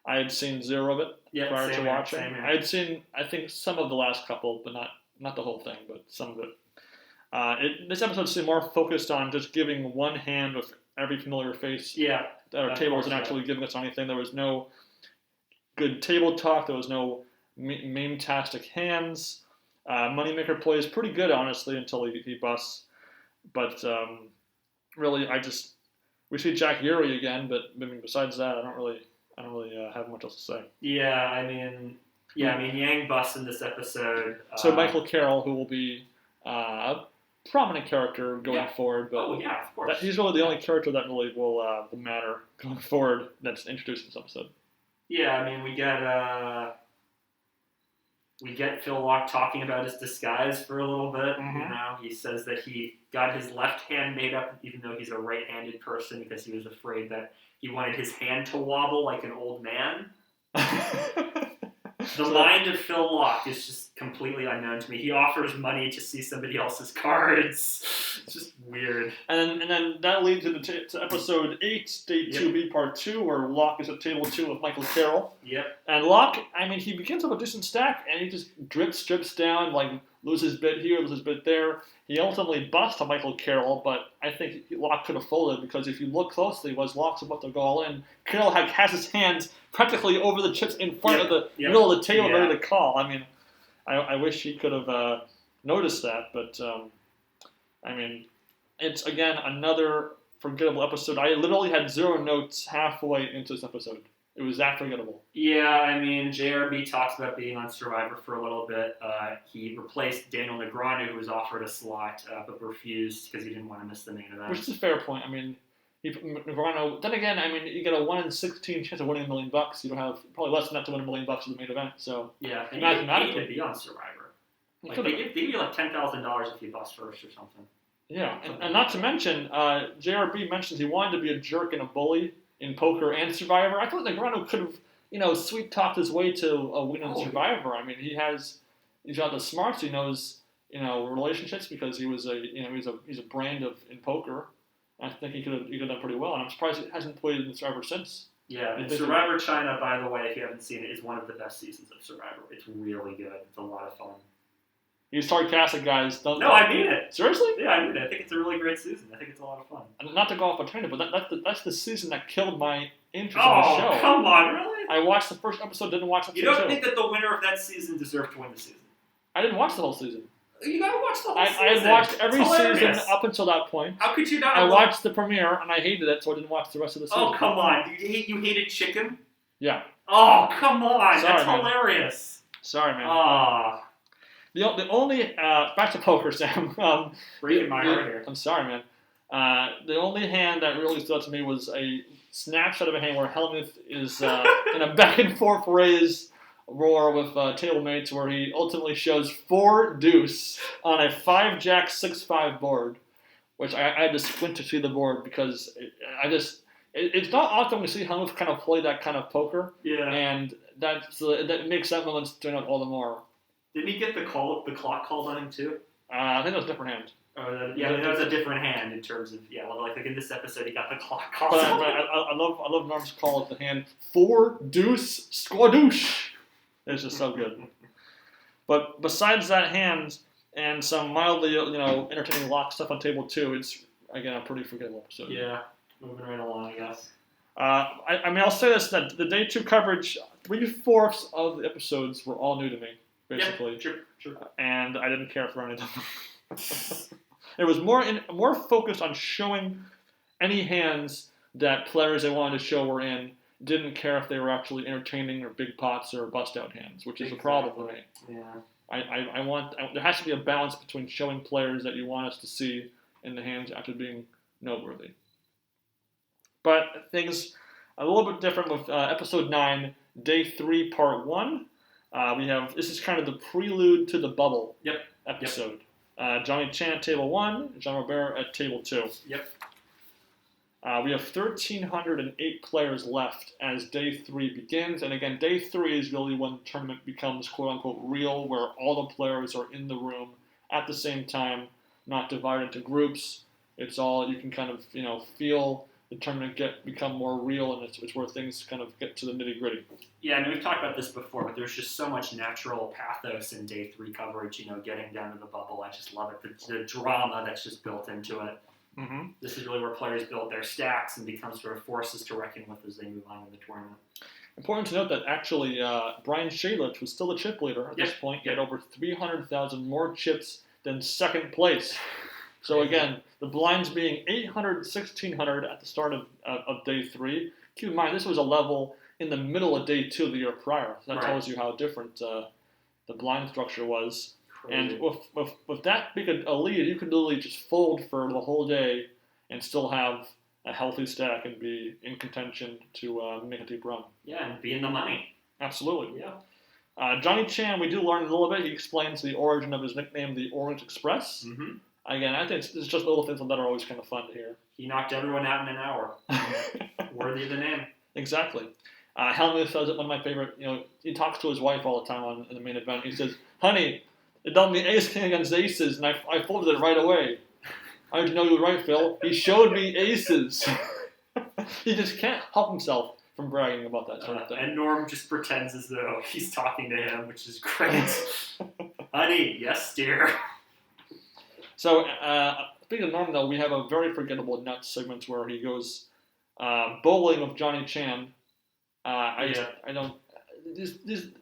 I had seen zero of it prior to watching. I had seen, I think, some of the last couple, but not the whole thing, but some of it. This episode seemed more focused on just giving one hand with every familiar face that our table wasn't actually giving us anything. There was no good table talk. There was no meme-tastic hands. Moneymaker plays pretty good, honestly, until he busts. But really, we see Jack Urey again. But besides that, I don't really have much else to say. Yang busts in this episode. So Michael Carroll, who will be a prominent character going forward, but of course. He's really the only character that really will matter going forward that's introduced in this episode. Yeah, we get Phil Locke talking about his disguise for a little bit. Mm-hmm. He says that he got his left hand made up, even though he's a right-handed person, because he was afraid that he wanted his hand to wobble like an old man. The mind of Phil Locke is just completely unknown to me. He offers money to see somebody else's cards. It's just weird. And then that leads to episode 8, Day 2B, Part 2, where Locke is at table 2 with Michael Carroll. Yep. And Locke, he begins with a decent stack, and he just drips down, loses bit here, loses bit there. He ultimately busts to Michael Carroll, but I think Locke could have folded because if you look closely, was Locke's about to go all in. Carroll has his hands practically over the chips in front of the middle of the table ready to call. I wish he could have noticed that, but it's again another forgettable episode. I literally had 0 notes halfway into this episode. It was that forgettable. Yeah, JRB talks about being on Survivor for a little bit. He replaced Daniel Negreanu, who was offered a slot, but refused because he didn't want to miss the main event. Which is a fair point. Negreanu, then again, you get a 1 in 16 chance of winning $1 million. You don't have probably less than that to win $1 million in the main event. So yeah, and mathematically, he to be on Survivor. They give you $10,000 if you bust first or something. Yeah, and not to mention, JRB mentions he wanted to be a jerk and a bully. in poker and Survivor. I thought Negreanu could have, sweet talked his way to a win in Survivor. I mean, he's got the smarts. He knows, relationships because he's a brand in poker. I think he could have done pretty well, and I'm surprised he hasn't played in Survivor since. Yeah, and Survivor China, by the way, if you haven't seen it, is one of the best seasons of Survivor. It's really good. It's a lot of fun. You sarcastic, guys. No, I mean it. Seriously? Yeah, I mean it. I think it's a really great season. I think it's a lot of fun. And not to go off on tangent, but that's the season that killed my interest in the show. Oh, come on, really? I watched the first episode, didn't watch episode 2. You don't think that the winner of that season deserved to win the season? I didn't watch the whole season. You gotta watch the whole season. I had watched every season up until that point. How could you not? I watched the premiere, and I hated it, so I didn't watch the rest of the season. Oh, come on. You hated chicken? Yeah. Oh, come on. Sorry, that's man. Hilarious. Sorry, man. Ah. The only back to poker, Sam. Breaking my heart here. I'm sorry, man. The only hand that really stood out to me was a snapshot of a hand where Hellmuth is in a back and forth raise roar with table mates, where he ultimately shows 4 deuce on a 5-jack 6-5 board, which I had to squint to see the board because it's not often we see Hellmuth kind of play that kind of poker. Yeah. And that makes that moment stand out all the more. Didn't he get the clock called on him too? I think that was a different hand. That was a different hand in terms of like in this episode he got the clock called. But I love Norm's call of the hand 4 deuce squadouche. It's just so good. But besides that hand and some mildly entertaining lock stuff on table 2, it's again a pretty forgettable episode. Yeah, moving right along, I guess. I'll say this, that the day 2 coverage, 3/4 of the episodes were all new to me, basically. Yeah, sure. And I didn't care for any of them. It was more focused on showing any hands that players they wanted to show were in. Didn't care if they were actually entertaining or big pots or bust-out hands, which is a problem for me. Yeah. There has to be a balance between showing players that you want us to see in the hands actually being noteworthy. But things a little bit different with episode 9, day 3, part 1. This is kind of the prelude to the bubble episode. Johnny Chan at table 1, Jean Robert at table 2. Yep. We have 1,308 players left as day 3 begins. And again, day 3 is really when the tournament becomes quote-unquote real, where all the players are in the room at the same time, not divided into groups. It's all, you can kind of, feel the tournament become more real, and it's where things kind of get to the nitty-gritty. Yeah, I mean, we've talked about this before, but there's just so much natural pathos in day 3 coverage, getting down to the bubble. I just love it. The drama that's just built into it. Mm-hmm. This is really where players build their stacks and become sort of forces to reckon with as they move on in the tournament. Important to note that actually Brian Shalich was still the chip leader at this point. He had over 300,000 more chips than second place. So again, the blinds being 800, 1,600 at the start of day 3. Keep in mind, this was a level in the middle of day 2 of the year prior. So that tells you how different the blind structure was. And with that big a lead, you could literally just fold for the whole day and still have a healthy stack and be in contention to make a deep run. Yeah, and be in the money. Absolutely. Yeah. Johnny Chan, we do learn a little bit. He explains the origin of his nickname, the Orient Express. Mm-hmm. Again, I think it's just little things that are always kind of fun to hear. He knocked everyone out in an hour. Worthy of the name. Exactly. Hellmuth says it, one of my favorite, he talks to his wife all the time in the main event. He says, honey, it dealt me ace-king against aces, and I folded it right away. I didn't know you were right, Phil. He showed me aces. He just can't help himself from bragging about that sort of thing. And Norm just pretends as though he's talking to him, which is great. Honey, yes, dear. So, speaking of Norm, though, we have a very forgettable nuts segment where he goes bowling with Johnny Chan.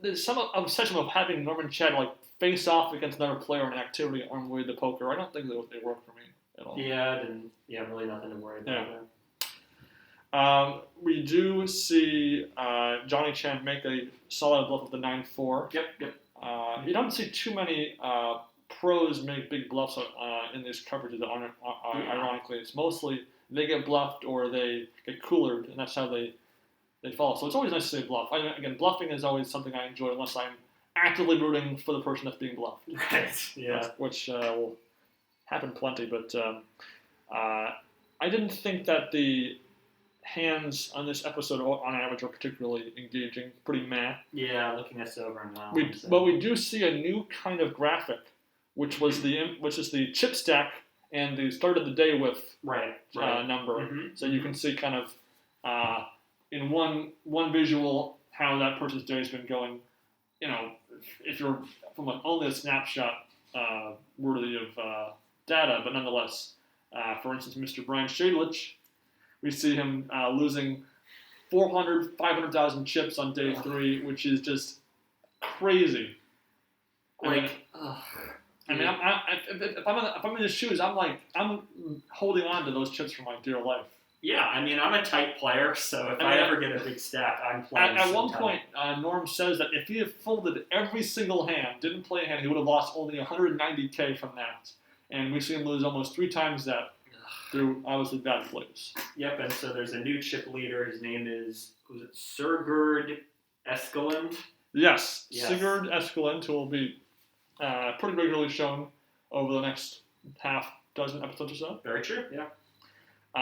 There's some obsession of having Norman Chad face off against another player in an activity unrelated to poker. I don't think they work for me at all. Yeah, really nothing to worry about there. We do see Johnny Chan make a solid bluff of the 9-4. Yep. You don't see too many pros make big bluffs in these coverages. Ironically, it's mostly they get bluffed or they get coolered, and that's how they fall. So it's always nice to say bluff. Again, bluffing is always something I enjoy unless I'm actively rooting for the person that's being bluffed. Right, yeah. Which will happen plenty, but I didn't think that the hands on this episode on average are particularly engaging, pretty meh. Yeah, looking us over now. But we do see a new kind of graphic, which is the chip stack and the start of the day with number. Mm-hmm. So you can see kind of in one visual how that person's day has been going. You know, if you're from only a snapshot worthy of data, but nonetheless, for instance, Mr. Brian Shadlich, we see him losing 500,000 chips on day 3, which is just crazy. Like, I mean, if I'm in his shoes, I'm holding on to those chips for my dear life. Yeah, I mean, I'm a tight player, so if I ever get a big stack, I'm playing. At one point, Norm says that if he had folded every single hand, didn't play a hand, he would have lost only 190K from that. And we see him lose almost 3 times that through obviously bad plays. Yep, and so there's a new chip leader. His name is Sigurd Eskeland? Yes, Sigurd Eskeland, who will be pretty regularly shown over the next half dozen episodes or so. Very true, yeah.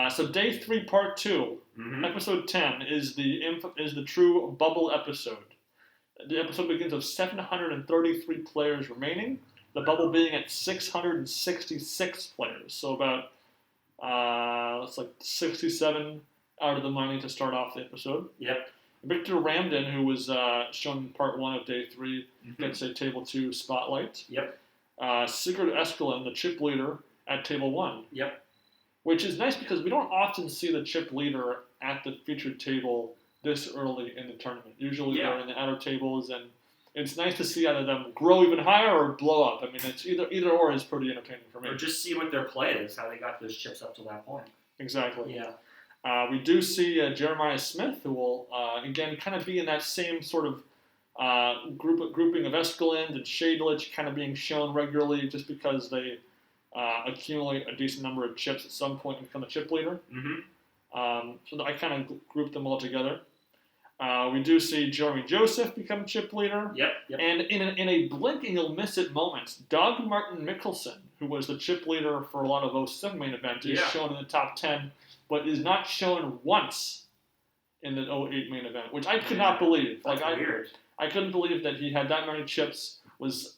So day 3, part 2, episode 10 is the true bubble episode. The episode begins with 733 players remaining. The bubble being at 666 players. So about it's like 67 out of the money to start off the episode. Yep. Victor Ramden, who was shown in part 1 of day 3, gets a table 2 spotlight. Yep. Sigurd Eskeland, the chip leader, at table 1. Yep. Which is nice because we don't often see the chip leader at the featured table this early in the tournament. Usually they're in the outer tables, and it's nice to see either them grow even higher or blow up. I mean, it's either or is pretty entertaining for me. Or just see what their play is, how they got those chips up to that point. Exactly. Yeah. We do see Jeremiah Smith, who will, again, kind of be in that same sort of grouping of Eskeland and Shadlich kind of being shown regularly just because they accumulate a decent number of chips at some point and become a chip leader. So I kind of grouped them all together. We do see Jeremy Joseph become chip leader. Yep. And in a blink and you'll miss it moments, Doug Martin Mickelson, who was the chip leader for a lot of 07 main event, is shown in the top 10, but is not shown once in the 08 main event, which I could not believe. That's weird. I couldn't believe that he had that many chips, was,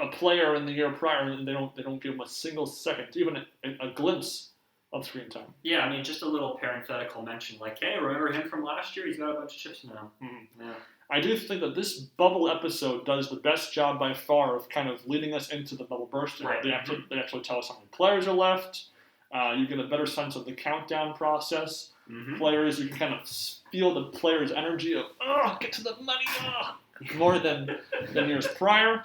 a player in the year prior, and they don't give him a single second, even a glimpse of screen time. Yeah, I mean, just a little parenthetical mention, like, hey, remember him from last year? He's got a bunch of chips now. Yeah. I do think that this bubble episode does the best job by far of kind of leading us into the bubble burst. Right. They actually tell us how many players are left. You get a better sense of the countdown process. Players, you can kind of feel the player's energy of, get to the money, more than years prior.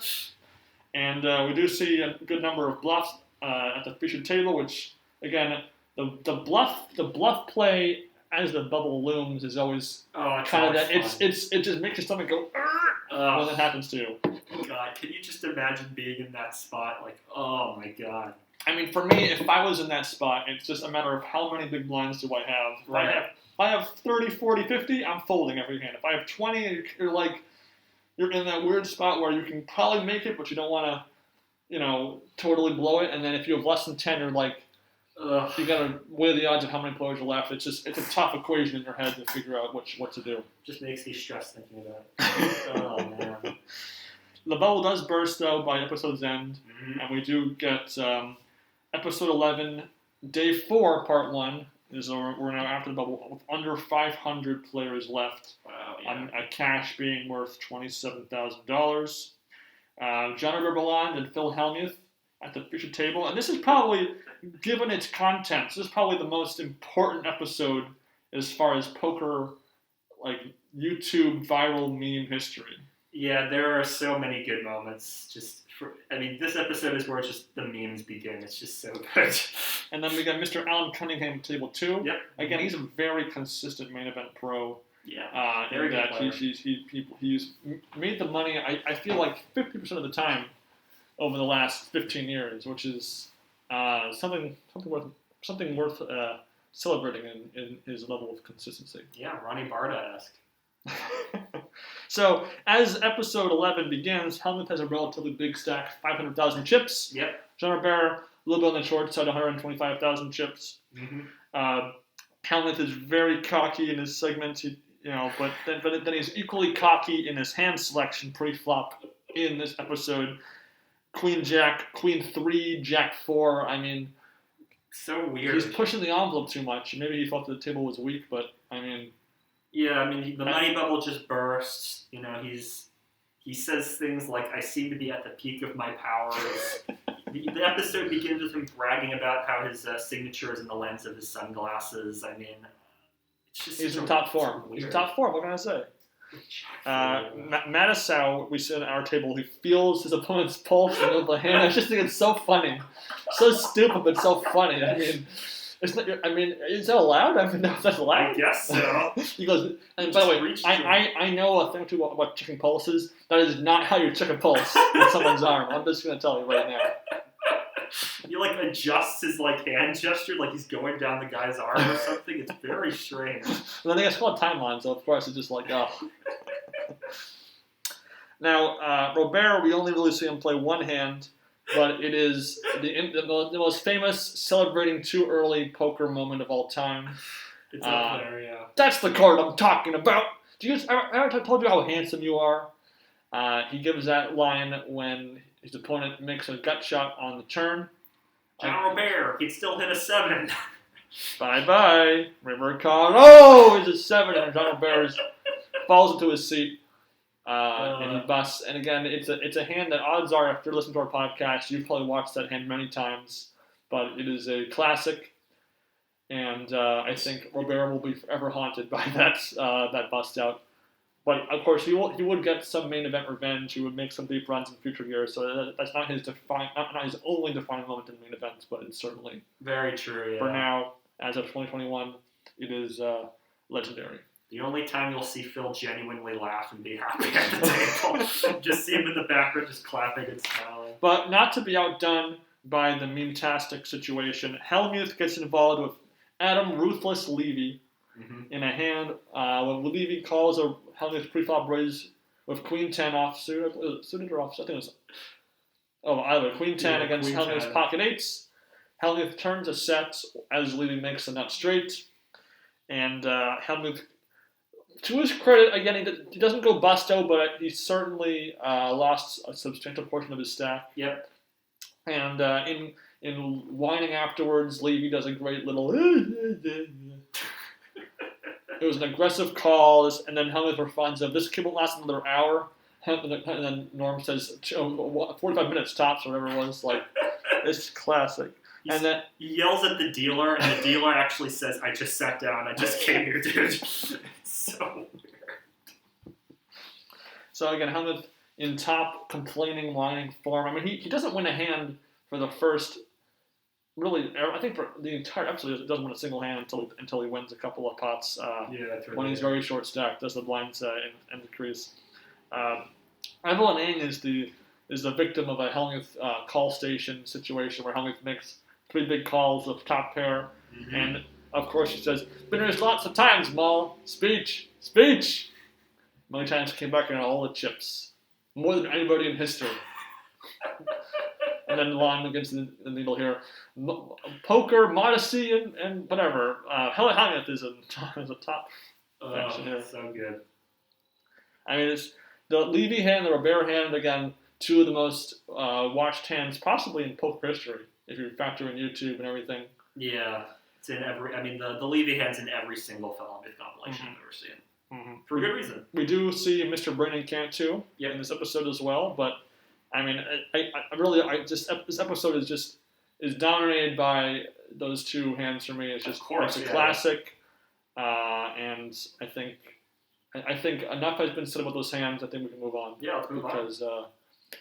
And we do see a good number of bluffs at the featured table, which, again, the bluff play as the bubble looms is always kind of that. It just makes your stomach go when it happens to you. God, can you just imagine being in that spot? Like, oh my God. I mean, for me, if I was in that spot, it's just a matter of how many big blinds do I have. If I have 30, 40, 50, I'm folding every hand. If I have 20, you're in that weird spot where you can probably make it, but you don't want to, totally blow it. And then if you have less than 10, you're like, you got to weigh the odds of how many players are left. It's a tough equation in your head to figure out what to do. Just makes me stressed thinking about it. Oh, man. The bubble does burst, though, by episode's end. And we do get episode 11, day 4, part 1. We're now after the bubble with under 500 players left. Wow, yeah. A cash being worth $27,000. Jonathan Bellande and Phil Hellmuth at the featured table. And this is probably, given its contents, this is probably the most important episode as far as poker, YouTube viral meme history. Yeah, there are so many good moments. This episode is where just the memes begin. It's just so good. And then we got Mr. Alan Cunningham at table 2. Yep. Again, he's a very consistent main event pro. Yeah. Very good player. He's made the money, I feel like 50% of the time over the last 15 years, which is something worth celebrating in his level of consistency. Yeah, Ronnie Barda-esque. So, as episode 11 begins, Hellmuth has a relatively big stack, 500,000 chips. Yep. John Bear, a little bit on the short side, 125,000 chips. Hellmuth is very cocky in his segment, but then he's equally cocky in his hand selection pre-flop in this episode. Queen Jack, Queen 3, Jack 4. I mean, so weird. He's pushing the envelope too much. Maybe he thought the table was weak, but I mean. Yeah, I mean the money bubble just burst. He says things like, "I seem to be at the peak of my powers." The episode begins with him bragging about how his signature is in the lens of his sunglasses. I mean, it's just he's in top form. He's in top form. What can I say? Matusow, we sit at our table, he feels his opponent's pulse in the hand. I just think it's so funny. So stupid, but so funny. I mean, is that allowed? I mean, that's allowed. I guess so. He goes, and by the way, I know a thing or two about checking pulses. That is not how you check a pulse in someone's arm. I'm just going to tell you right now. He adjusts his hand gesture like he's going down the guy's arm or something. It's very strange. Well, I think it's called timeline, so of course it's just oh. Now, Robert, we only really see him play one hand, but it is the most famous celebrating too early poker moment of all time. It's up there, yeah. That's the card I'm talking about. I told you how handsome you are? He gives that line when his opponent makes a gut shot on the turn. John Robert, he'd still hit a 7. Bye-bye. River card. Oh, it's a 7, and John Robert falls into his seat. And he busts. And again, it's a hand that odds are, after listening to our podcast, you've probably watched that hand many times. But it is a classic. And I think Robert will be forever haunted by that bust out. But of course, he would get some main event revenge. He would make some deep runs in future years. So that's not his only defining moment in main events, but it's certainly very true. Yeah. For now, as of 2021, it is legendary. The only time you'll see Phil genuinely laugh and be happy at the table, just see him in the background, just clapping and smiling. But not to be outdone by the meme-tastic situation, Hellmuth gets involved with Adam Ruthless Levy. In a hand, when Levy calls a Hellmuth pre-flop raise with Queen 10 suited or off. I think it was. Either Queen 10 against Hellmuth's pocket 8s. Hellmuth turns a set as Levy makes the nut straight, and Hellmuth, to his credit, again, he doesn't go busto, but he certainly lost a substantial portion of his stack. Yep. And in whining afterwards, Levy does a great little. It was an aggressive call, and then Hellmuth responds, "This kid won't last another hour." And then Norm says, 45 minutes tops, or whatever it was. It's classic. He yells at the dealer, and the dealer actually says, "I just sat down. I just came here, dude." It's so weird. So again, Hellmuth in top complaining, whining form. I mean, he doesn't win a hand for the first. Really, I think for the entire episode, he doesn't win a single hand until he wins a couple of pots. When he's very short stacked, does the blinds in the crease. Evelyn Ng is the victim of a Hellmuth call station situation where Hellmuth makes 3 big calls of top pair, and of course she says, "Been here lots of times, Mal. Speech. Many times came back in all the chips, more than anybody in history." And then the line against the needle here. Poker, modesty, and whatever. Hellmuth is a top action here. So good. I mean, it's the Levy hand, the Robert hand, again, 2 of the most watched hands possibly in poker history, if you factor in YouTube and everything. Yeah. It's in the Levy hand's in every single Hellmuth compilation I've ever seen. For good reason. We do see Mr. Brennan Cant too in this episode as well, but I mean, this episode is dominated by those 2 hands for me. It's just it's a classic, and I think enough has been said about those hands. I think we can move on. Yeah, let's move on. Because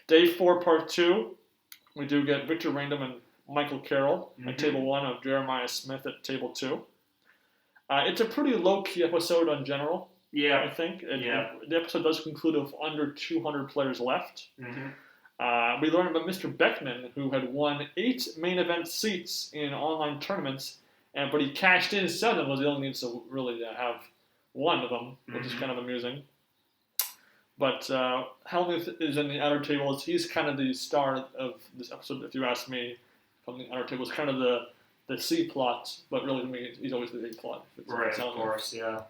day 4, part 2, we do get Victor Random and Michael Carroll at table 1 of Jeremiah Smith at table 2. It's a pretty low-key episode in general. Yeah, I think. The episode does conclude with under 200 players left. We learned about Mr. Beckman, who had won 8 main event seats in online tournaments, but he cashed in 7. Was he only needs to really have 1 of them, which is kind of amusing. But Hellmuth is in the outer tables. He's kind of the star of this episode, if you ask me. From the outer tables, kind of the C plot, but really to me, he's always the A plot. Right, of course, yeah.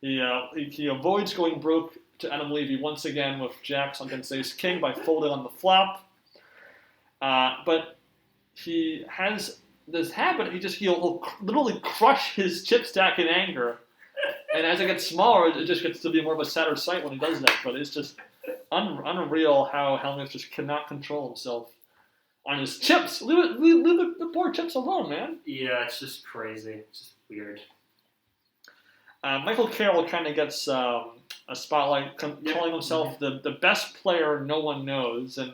He avoids going broke to Adam Levy once again with Jacks against Ace King by folding on the flop. But he has this habit, he'll literally crush his chip stack in anger. And as it gets smaller, it just gets to be more of a sadder sight when he does that. But it's just unreal how Hellmuth just cannot control himself on his chips. Leave the poor chips alone, man. Yeah, it's just crazy. It's just weird. Michael Carroll kind of gets a spotlight, calling himself the best player no one knows. And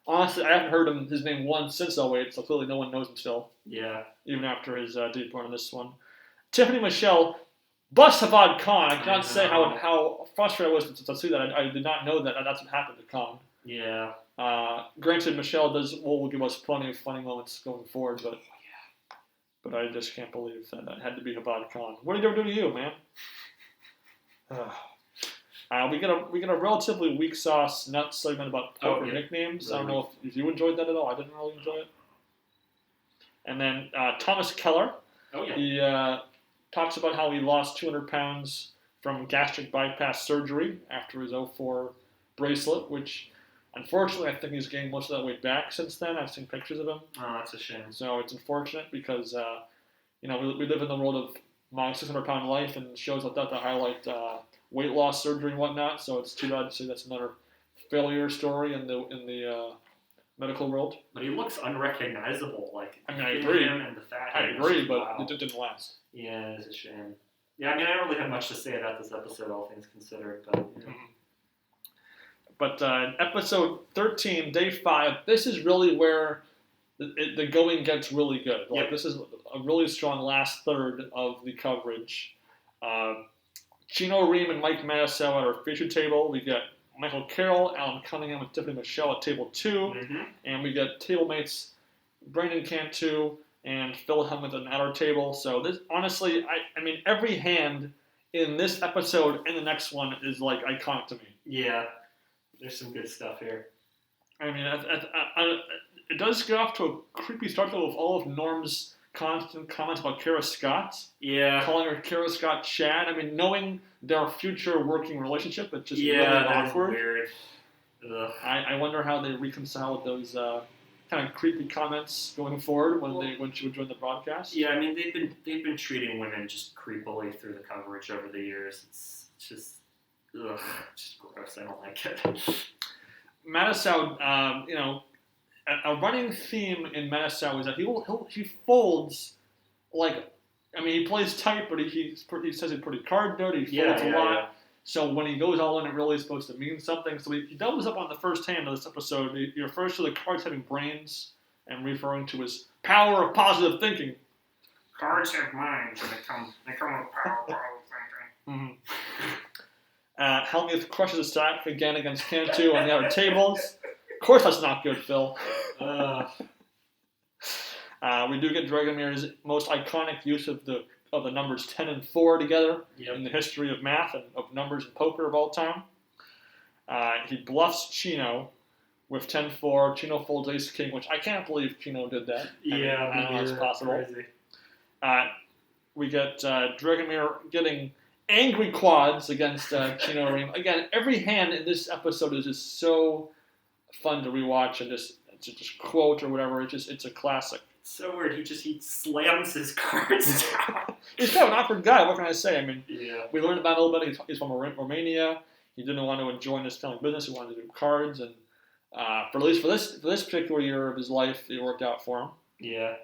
honestly, I haven't heard his name once since 08, so clearly no one knows him still. Yeah. Even after his deep run on this one. Tiffany Michelle busts Havad Khan. I cannot say how frustrated I was to see that. I did not know that that's what happened to Khan. Yeah. Granted, Michelle will give us plenty of funny moments going forward, but I just can't believe that had to be Havad Khan. What did he ever do to you, man? We get a relatively weak sauce nut segment about poker nicknames. I don't know if you enjoyed that at all. I didn't really enjoy it. And then Thomas Keller. Oh yeah. He talks about how he lost 200 pounds from gastric bypass surgery after his 04 bracelet, which unfortunately I think he's gained most of that weight back since then. I've seen pictures of him. Oh, that's a shame. So it's unfortunate because we live in the world of my 600-pound life and shows like that highlight weight loss surgery and whatnot. So it's too bad to say that's another failure story in the medical world. But he looks unrecognizable. I agree. Him and the fat I agree, but it didn't last. Yeah, it's a shame. Yeah, I don't really have much to say about this episode, all things considered. But But episode 13, day 5, this is really where the going gets really good. This is a really strong last third of the coverage. Chino Rheem and Mike Matusow at our feature table. We get Michael Carroll, Alan Cunningham, and Tiffany Michelle at table 2. And we get table mates Brandon Cantu and Phil Hellmuth at our table. So this, honestly, I mean, every hand in this episode and the next one is iconic to me. Yeah, there's some good stuff here. I mean, it does get off to a creepy start though with all of Norm's constant comments about Kara Scott. Yeah. Calling her Kara Scott Chad. I mean, knowing their future working relationship, it's just really awkward. Weird. Ugh. I wonder how they reconcile those kind of creepy comments going forward when she would join the broadcast. Yeah, I mean they've been treating women just creepily through the coverage over the years. It's just just gross. I don't like it. Matusow, a running theme in Matusow is that he folds he plays tight, but he says he's pretty card dirty. He folds a lot. Yeah. So when he goes all in, it really is supposed to mean something. So he doubles up on the first hand of this episode. He refers to the cards having brains and referring to his power of positive thinking. Cards have minds, and they come with power of positive thinking. Hellmuth crushes a stack again against Cantu on the outer tables. Of course that's not good, Phil. We do get Dragomir's most iconic use of the numbers 10 and 4 together in the history of math and of numbers in poker of all time. He bluffs Chino with 10-4. Chino folds Ace King, which I can't believe Chino did that. I don't know how it's possible. Crazy. We get Dragomir getting angry quads against Chino Rheem. Again, every hand in this episode is just so fun to rewatch and just quote or whatever. It's a classic. So weird. He slams his cards down. He's kind of an awkward guy. What can I say? I mean, we learned about it a little bit. He's from Romania. He didn't want to join this selling business. He wanted to do cards, and for this particular year of his life, it worked out for him. Yeah.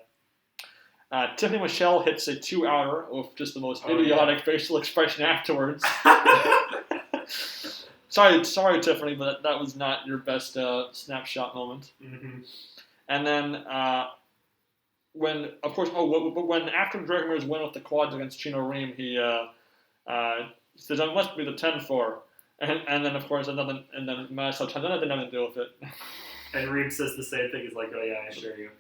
Tiffany Michelle hits a 2-outer with just the most idiotic facial expression afterwards. Sorry, Tiffany, but that was not your best snapshot moment. Mm-hmm. And then when after Dragomir's win with the quads against Chino Rheem, he says, "That must be the 10-4," and then of course and then Matusow chimes in, "I didn't have to deal with it." And Rheem says the same thing. He's like, "Oh yeah, I assure you."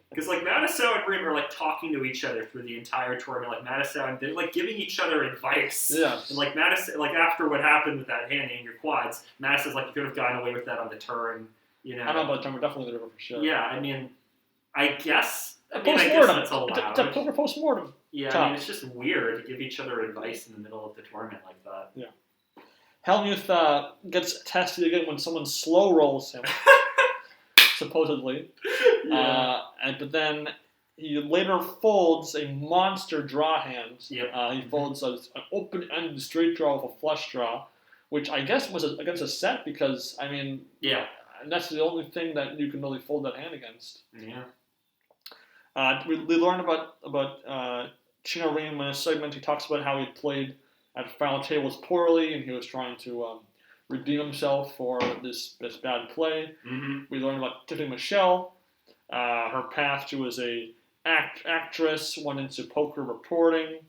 Because Matusow and Rheem are talking to each other through the entire tournament. Matusow and they're giving each other advice. Yeah. And Matusow, after what happened with that hand in your quads, Matusow's you could have gotten away with that on the turn. I don't know about the turn, but definitely the river for sure. Yeah, I mean, I guess I mean, I guess Post-mortem. that's allowed. It's a poker post-mortem. Yeah, Tough. I mean, it's just weird to give each other advice in the middle of the tournament like that. Yeah. Hellmuth gets tested again when someone slow rolls him, supposedly. Yeah. But then he later folds a monster draw hand. Yep. He folds an open-ended straight draw with a flush draw, which I guess was against a set because, I mean, Yeah. and that's the only thing that you can really fold that hand against. Yeah. We learned about Chino Rheem in a segment. He talks about how he played at final tables poorly, and he was trying to redeem himself for this bad play. Mm-hmm. We learned about Tiffany Michelle. Her path, she was a actress, went into poker reporting,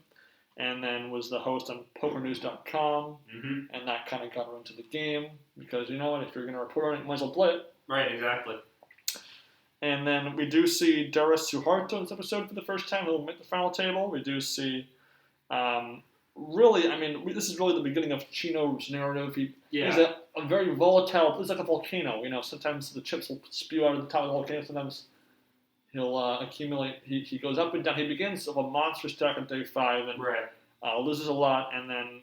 and then was the host on PokerNews.com, Mm-hmm. and that kind of got her into the game because you know what, if you're going to report on it, you might as well play it. Right, exactly. And then we do see Darius Suharto in this episode for the first time. He'll make the final table. We do see, really, I mean, this is really the beginning of Chino's narrative. He's a very volatile, it's like a volcano. You know, sometimes the chips will spew out of the top of the volcano. Sometimes he'll accumulate. He goes up and down. He begins with a monster stack on day 5 and loses a lot. And then...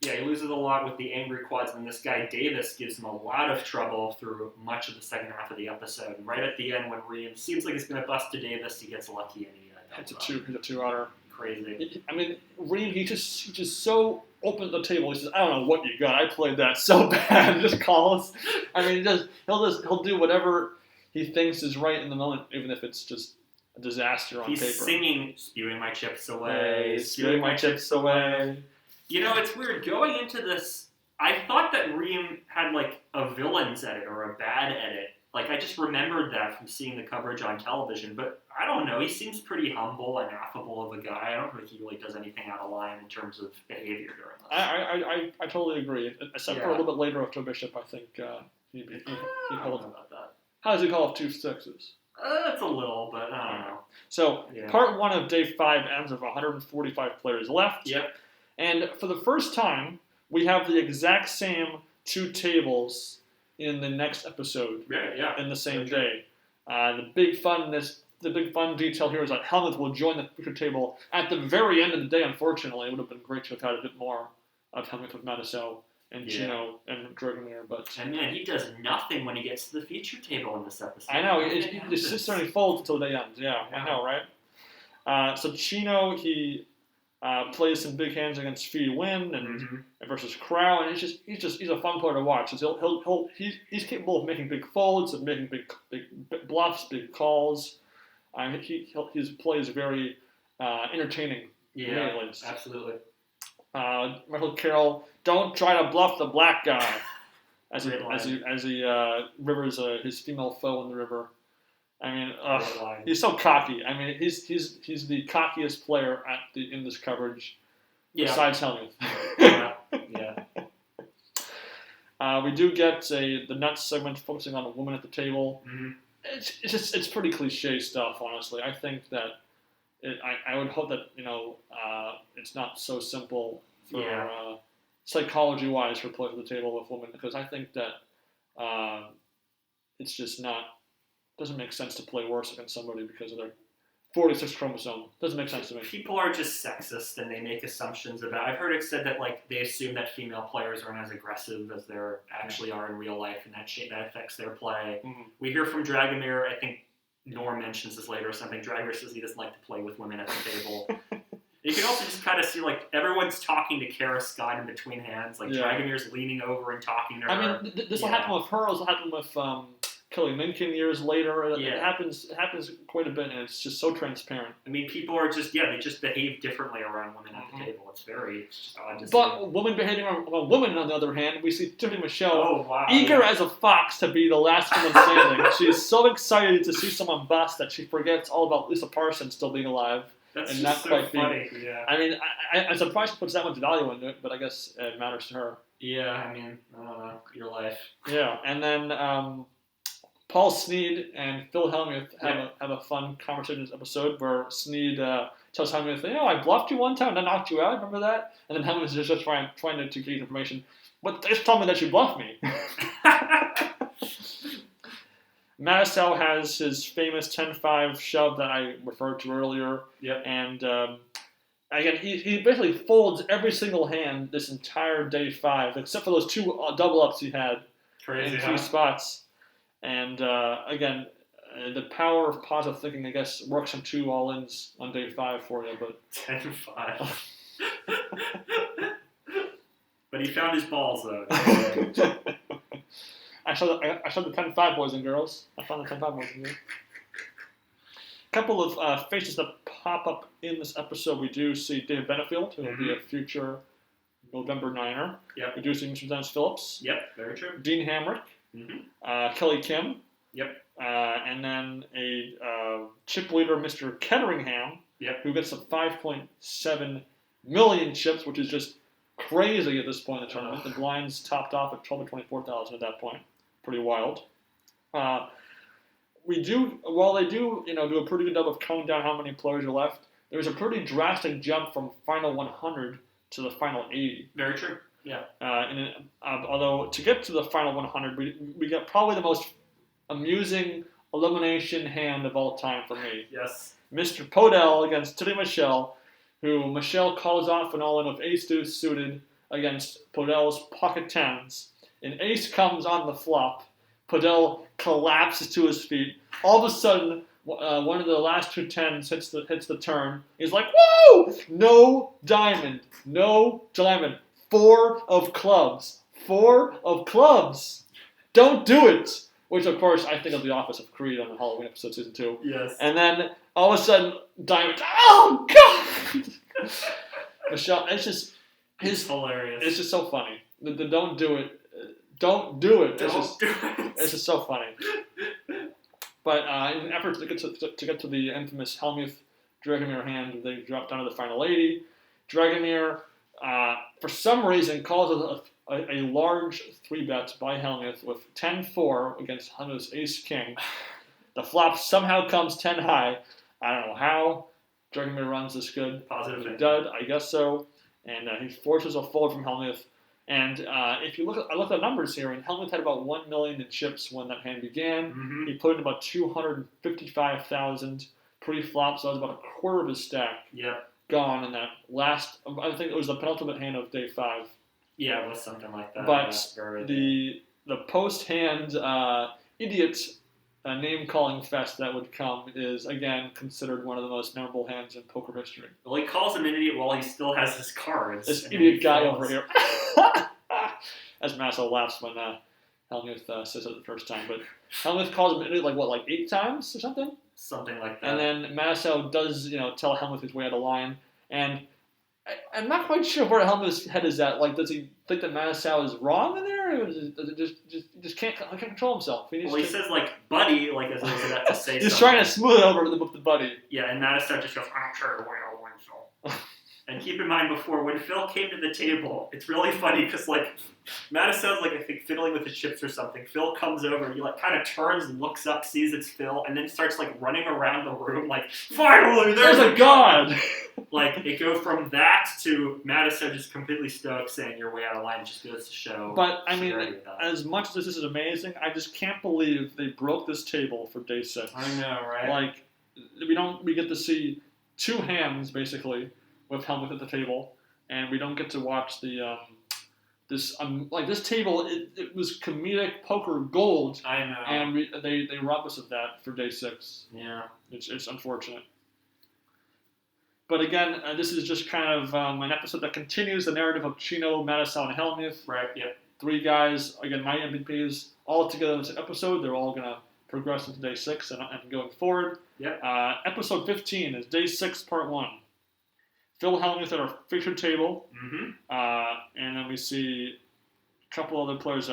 he loses a lot with the angry quads, and this guy Davis gives him a lot of trouble through much of the second half of the episode. And right at the end, when Rheem seems like he's going to bust to Davis, he gets lucky and he He's a two-outer. Crazy. I mean, Rheem, he just so open the table. He says, "I don't know what you got. I played that so bad." Just calls. I mean, he'll do whatever he thinks is right in the moment, even if it's just a disaster on paper. He's singing, "Spewing my chips away, spewing my chips away." You know, it's weird going into this. I thought that Rheem had like a villain's edit or a bad edit. Like I just remembered that from seeing the coverage on television, but I don't know. He seems pretty humble and affable of a guy. I don't think he really does anything out of line in terms of behavior during this. I totally agree. Except for a little bit later with Joe Bishop, I think he called about that. How does he call off 2 sixes? That's a little, but I don't know. So part 1 of day 5 ends with 145 players left. Yep. And for the first time, we have the exact same 2 tables in the next episode. In the same day. The big fun detail here is that Hellmuth will join the picture table at the very end of the day. Unfortunately, it would have been great to have had a bit more of Hellmuth with Matusow and Chino and Dragomir, but man, he does nothing when he gets to the feature table in this episode. I know he just sits there and he folds until the day ends. Yeah, I know, right? So Chino, he plays some big hands against Fee Win and versus Crow, and he's a fun player to watch. He's capable of making big folds, of making big bluffs, big calls. His play is very entertaining. Yeah, absolutely. Michael Carroll, don't try to bluff the black guy, as he rivers his female foe in the river. I mean, he's so cocky. I mean, he's the cockiest player in this coverage, besides Hellmuth. We do get the nuts segment focusing on a woman at the table. Mm-hmm. It's pretty cliche stuff, honestly. I think that I would hope that it's not so simple for psychology-wise for players at the table with women, because I think that it's just not. Doesn't make sense to play worse against somebody because of their 46 chromosome. Doesn't make sense to me. People are just sexist and they make assumptions about. I've heard it said that like they assume that female players aren't as aggressive as they actually are in real life, and that affects their play. Mm-hmm. We hear from Dragomir. I think Norm mentions this later or something. Dragomir says he doesn't like to play with women at the table. You can also just kind of see like everyone's talking to Kara Scott in between hands. Like Dragomir's leaning over and talking to her. I mean, this will happen with her. This will happen with Kelly Minkin years later. It happens quite a bit, and it's just so transparent. I mean, people are just they just behave differently around women at the table. It's just odd to see. But women behaving around women, on the other hand, we see Tiffany Michelle eager as a fox to be the last woman standing. She's so excited to see someone bust that she forgets all about Lisa Parsons still being alive. That's and just not so quite funny. being, I'm mean, I'm surprised she puts that much value into it, but I guess it matters to her. Yeah, I mean, I don't know, your life. Yeah, and then Paul Sneed and Phil Hellmuth have a fun conversation in this episode where Sneed tells Hellmuth, I bluffed you one time and I knocked you out, remember that? And then Hellmuth is just trying to get information. But they just told me that you bluffed me. Matusow has his famous 10-5 shove that I referred to earlier. Yep. And again, he basically folds every single hand this entire day 5, except for those 2 double ups he had in 3 spots. And again, the power of positive thinking, I guess, works some 2 all-ins on day 5 for you. But 10-5. But he found his balls, though. I saw the 10-5, boys and girls. I found the 10-5, boys and girls. A couple of faces that pop up in this episode. We do see David Benefield, who will be a future November Niner. Yep. We do see Mr. Dennis Phillips. Yep, very true. Dean Hamrick. Kelly Kim. Yep. And then a chip leader, Mr. Ketteringham, who gets a 5.7 million chips, which is just crazy at this point in the tournament. The blinds topped off at 12 to 24,000 at that point. Pretty wild. While they do do a pretty good job of counting down how many players are left, there's a pretty drastic jump from final 100 to the final 80. Very true. Yeah. Although to get to the final 100, we get probably the most amusing elimination hand of all time for me. Yes. Mr. Podell against Tilly Michelle, who Michelle calls off an all-in with ace-deuce suited against Podell's pocket tens. An ace comes on the flop. Podell collapses to his feet. All of a sudden, one of the last 2 tens hits the turn. He's like, "Woo! No diamond. 4 of clubs. 4 of clubs. Don't do it." Which, of course, I think of The Office of Creed on the Halloween episode, season 2. Yes. And then, all of a sudden, diamond. Oh, God! Michelle, it's hilarious. It's just so funny. The don't do it. Don't do it. Do it. It's just so funny. But in an effort to get to the infamous Hellmuth-Dragomir hand, they drop down to the final 80. Dragomir, for some reason, calls a large 3-bet by Hellmuth with 10-4 against Hellmuth's ace-king. The flop somehow comes 10 high. I don't know how. Dragomir runs this good. Positive dud, I guess so. And he forces a fold from Hellmuth. And if you look at the numbers here, and Hellmuth had about 1 million in chips when that hand began. He put in about 255,000 pre-flop, so that was about a quarter of his stack gone in that last. I think it was the penultimate hand of day 5. Yeah, it was something like that. But the post-hand idiot name-calling fest that would come is, again, considered one of the most memorable hands in poker history. Well, he calls him an idiot while he still has his cards. This idiot guy over here. As Matusow laughs when Hellmuth says it the first time. But Hellmuth calls him an idiot like 8 times or something? Something like that. And then Matusow does, tell Hellmuth he's way out of line. And I'm not quite sure where Hellmuth's head is at. Like, does he think that Matusow is wrong in there? Or does it just can't control himself? He says, buddy, as if he's about to say he's something. trying to smooth it over with the buddy. Yeah, and Matusow just goes, "I'm sure I'll win, Phil." And keep in mind, before, when Phil came to the table, it's really funny because, Matusow's, I think, fiddling with the chips or something. Phil comes over, he, kind of turns and looks up, sees it's Phil, and then starts, running around the room, finally, there's a god! It goes from that to Matusow just completely stoked, saying, "You're way out of line," just goes to show. But, I mean, as much as this is amazing, I just can't believe they broke this table for day 6. I know, right? We get to see 2 hands, basically, with Hellmuth at the table, and we don't get to watch the this table. It was comedic poker gold. I know, and they robbed us of that for day 6. Yeah, it's unfortunate. But again, this is just kind of an episode that continues the narrative of Chino, Matusow, and Hellmuth. Right. Yep. 3 guys. Again, my MVPs all together in this episode. They're all gonna progress into day 6 and going forward. Yep. Episode 15 is day 6, part 1. Phil Hellmuth at our featured table. And then we see a couple other players,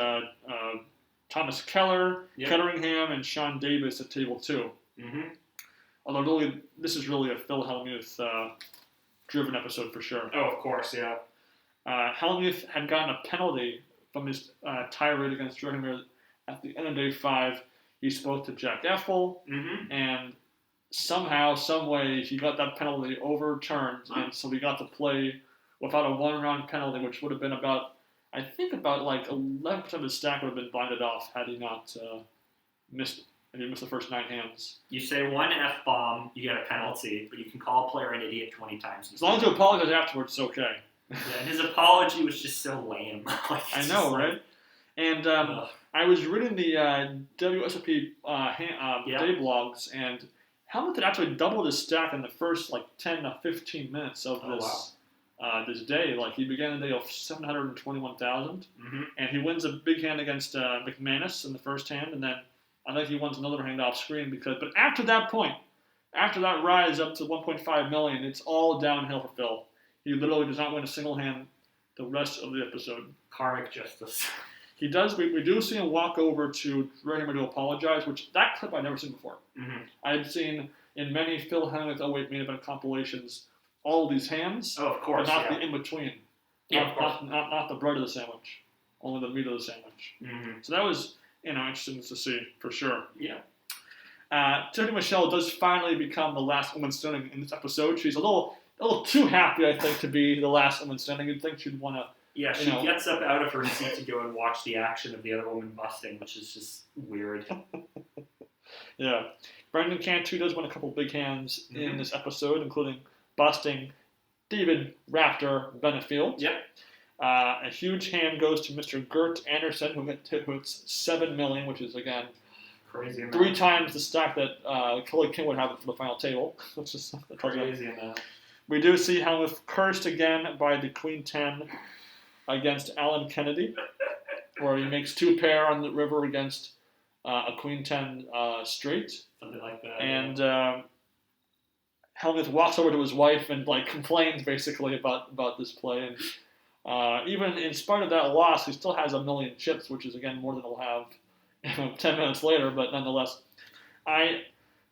Thomas Keller, Ketteringham, and Sean Davis at table 2. Although really, this is really a Phil Hellmuth driven episode for sure. Oh, of course, yeah. Hellmuth had gotten a penalty from his tirade against Dragomir at the end of day 5. He spoke to Jack Effel, and somehow, some way, he got that penalty overturned, and so he got to play without a 1-round penalty, which would have been about 11% of his stack would have been blinded off had he not missed and you miss the first 9 hands. You say one F-bomb, you get a penalty, but you can call a player an idiot 20 times. As long as you apologize afterwards, it's okay. Yeah, and his apology was just so lame. I know, right? And I was reading the WSOP day blogs, and Hellmuth had actually doubled his stack in the first 10 to 15 minutes of this day. Like, he began the day of 721,000, and he wins a big hand against McManus in the first hand, and then I think he wins another hand off screen but after that point, after that rise up to 1.5 million, it's all downhill for Phil. He literally does not win a single hand the rest of the episode. Karmic justice. He does. We do see him walk over to Rheem to apologize, which that clip I'd never seen before. I've seen in many Phil Hellmuth main event compilations all of these hands. Oh, of course. But not the in-between. Yeah, of course. Not the bread of the sandwich. Only the meat of the sandwich. So that was interesting to see, for sure. Yeah. Tiffany Michelle does finally become the last woman standing in this episode. She's a little too happy, I think, to be the last woman standing. You'd think she'd want to... Yeah, she gets up out of her seat to go and watch the action of the other woman busting, which is just weird. Yeah. Brendan Cantu does win a couple big hands in this episode, including busting David Raptor Benefield. Yep. A huge hand goes to Mr. Gert Anderson, who hits 7 million, which is, again, crazy amount. 3 times the stack that Kelly Kim would have for the final table. Which is crazy amount. We do see Hellmuth cursed again by the Queen 10 against Alan Kennedy, where he makes 2 pair on the river against a Queen 10 straight. Something like that. And Hellmuth walks over to his wife and complains basically about this play. And even in spite of that loss, he still has 1 million chips, which is again more than he'll have 10 minutes later. But nonetheless,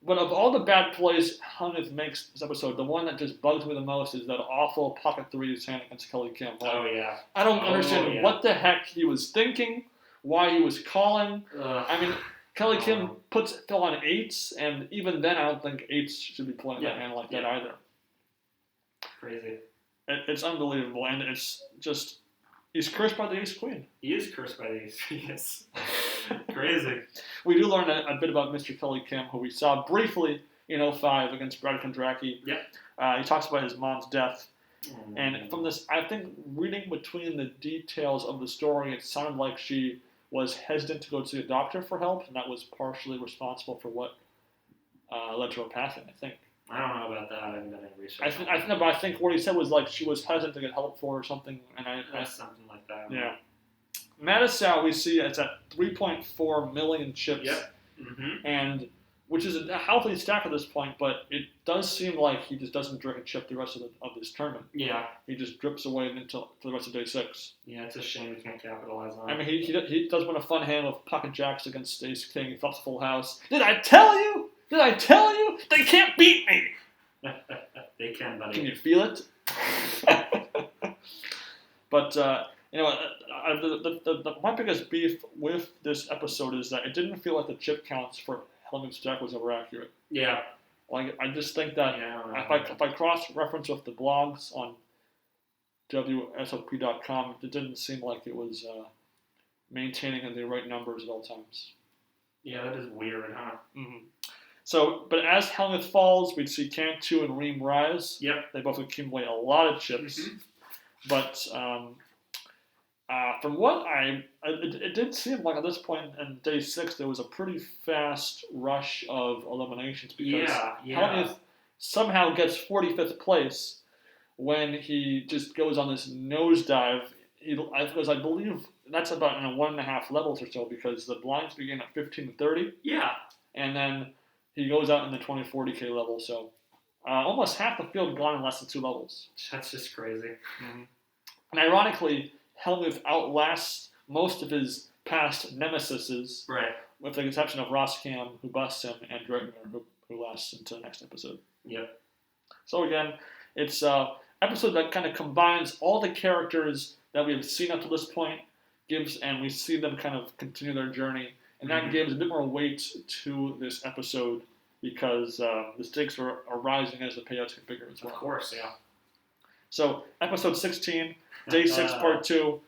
But of all the bad plays Hellmuth makes this episode, the one that just bugs me the most is that awful pocket 3 hand against Kelly Kim. Yeah. I don't understand what the heck he was thinking, why he was calling. I mean, Kelly Kim puts Phil on 8s, and even then I don't think 8s should be playing that hand like that either. Crazy. It's unbelievable, and it's just... He's cursed by the ace queen. He is cursed by the ace queen, yes. Crazy. We do learn a bit about Mr. Kelly Kim, who we saw briefly in 05 against Brad Kondracki. Yep. He talks about his mom's death. And from this, I think, reading between the details of the story, it sounded like she was hesitant to go to see a doctor for help, and that was partially responsible for what led to her passing, I think. I don't know about that. I haven't done any research. I think what he said was she was hesitant to get help for or something. And something like that. Yeah. Matusow we see it's at 3.4 million chips. Yep. And which is a healthy stack at this point, but it does seem like he just doesn't drink a chip the rest of this tournament. Yeah. He just drips away until for the rest of day 6. Yeah, it's a shame we can't capitalize on it. I mean, he does win a fun hand of pocket jacks against Ace King. He flops full house. Did I tell you? They can't beat me! They can, buddy. Can you feel it? But, my biggest beef with this episode is that it didn't feel like the chip counts for Hellmuth's stack was ever accurate. Yeah. I just think that if I cross-reference with the blogs on WSOP.com, it didn't seem like it was maintaining the right numbers at all times. Yeah, that is weird, huh? So, but as Hellmuth falls, we'd see Cantu and Rheem rise. Yep. They both accumulate a lot of chips. But from what it did seem like at this point in day 6, there was a pretty fast rush of eliminations because Hellmuth somehow gets 45th place when he just goes on this nosedive. Because I believe that's about 1.5 levels or so, because the blinds begin at 15 to 30. Yeah. And then he goes out in the 20-40K level, so almost half the field gone in less than 2 levels. That's just crazy. And ironically, Hellmuth outlasts most of his past nemesises, right? With the exception of Ross Cam, who busts him, and Dregner, who lasts into the next episode. Yep. So again, it's an episode that kind of combines all the characters that we have seen up to this point, and we see them kind of continue their journey. And that gives a bit more weight to this episode because the stakes are rising as the payouts get bigger as well. Of course, yeah. So, episode 16, day 6, part 2.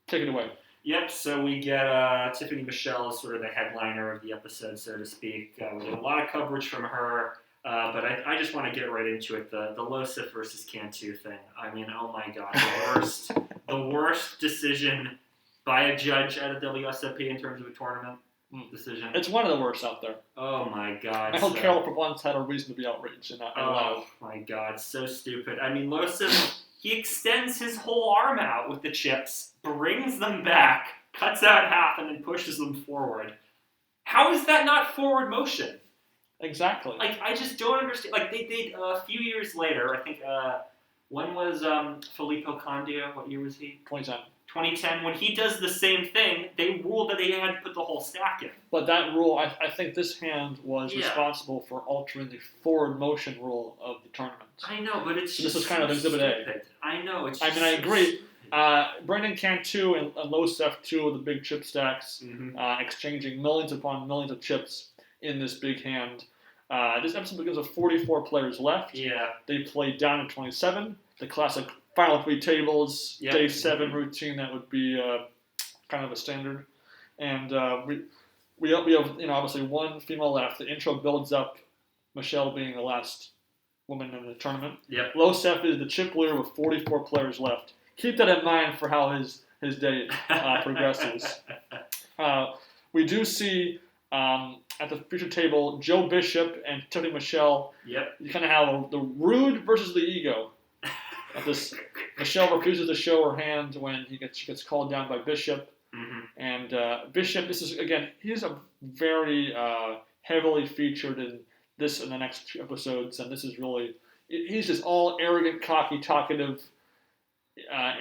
Take it away. Yep, so we get Tiffany Michelle as sort of the headliner of the episode, so to speak. We get a lot of coverage from her, but I just want to get right into it. The Losif versus Cantu thing. I mean, oh my god, the worst decision by a judge at a WSOP in terms of a tournament decision. It's one of the worst out there. Oh my god. Michael Carroll for once had a reason to be outraged and oh my god, so stupid. I mean, Losif, he extends his whole arm out with the chips, brings them back, cuts out half, and then pushes them forward. How is that not forward motion? Exactly. Like, I just don't understand. Like, they did a few years later, I think, when was Filippo Candia? What year was he? 2010. 2010. When he does the same thing, they ruled that they had to put the whole stack in. But that rule, I think this hand was responsible for altering the forward motion rule of the tournament. I know, but it's so just this is kind of Exhibit stupid. I know, it's just I agree. Brendan Cantu and Losif, two of the big chip stacks, exchanging millions upon millions of chips in this big hand. This episode begins with 44 players left. Yeah. They play down to 27. The classic final 3 tables, day 7 routine that would be kind of a standard. And we have obviously one female left. The intro builds up, Michelle being the last woman in the tournament. Yep. Losif is the chip leader with 44 players left. Keep that in mind for how his day progresses. We do see at the feature table Joe Bishop and Tiffany Michelle. Yep. You kind of have the rude versus the ego. Michelle refuses to show her hand when she gets called down by Bishop. Mm-hmm. And Bishop, this is, again, he's a very heavily featured in this and the next 2 episodes, and this is really, he's just all arrogant, cocky, talkative,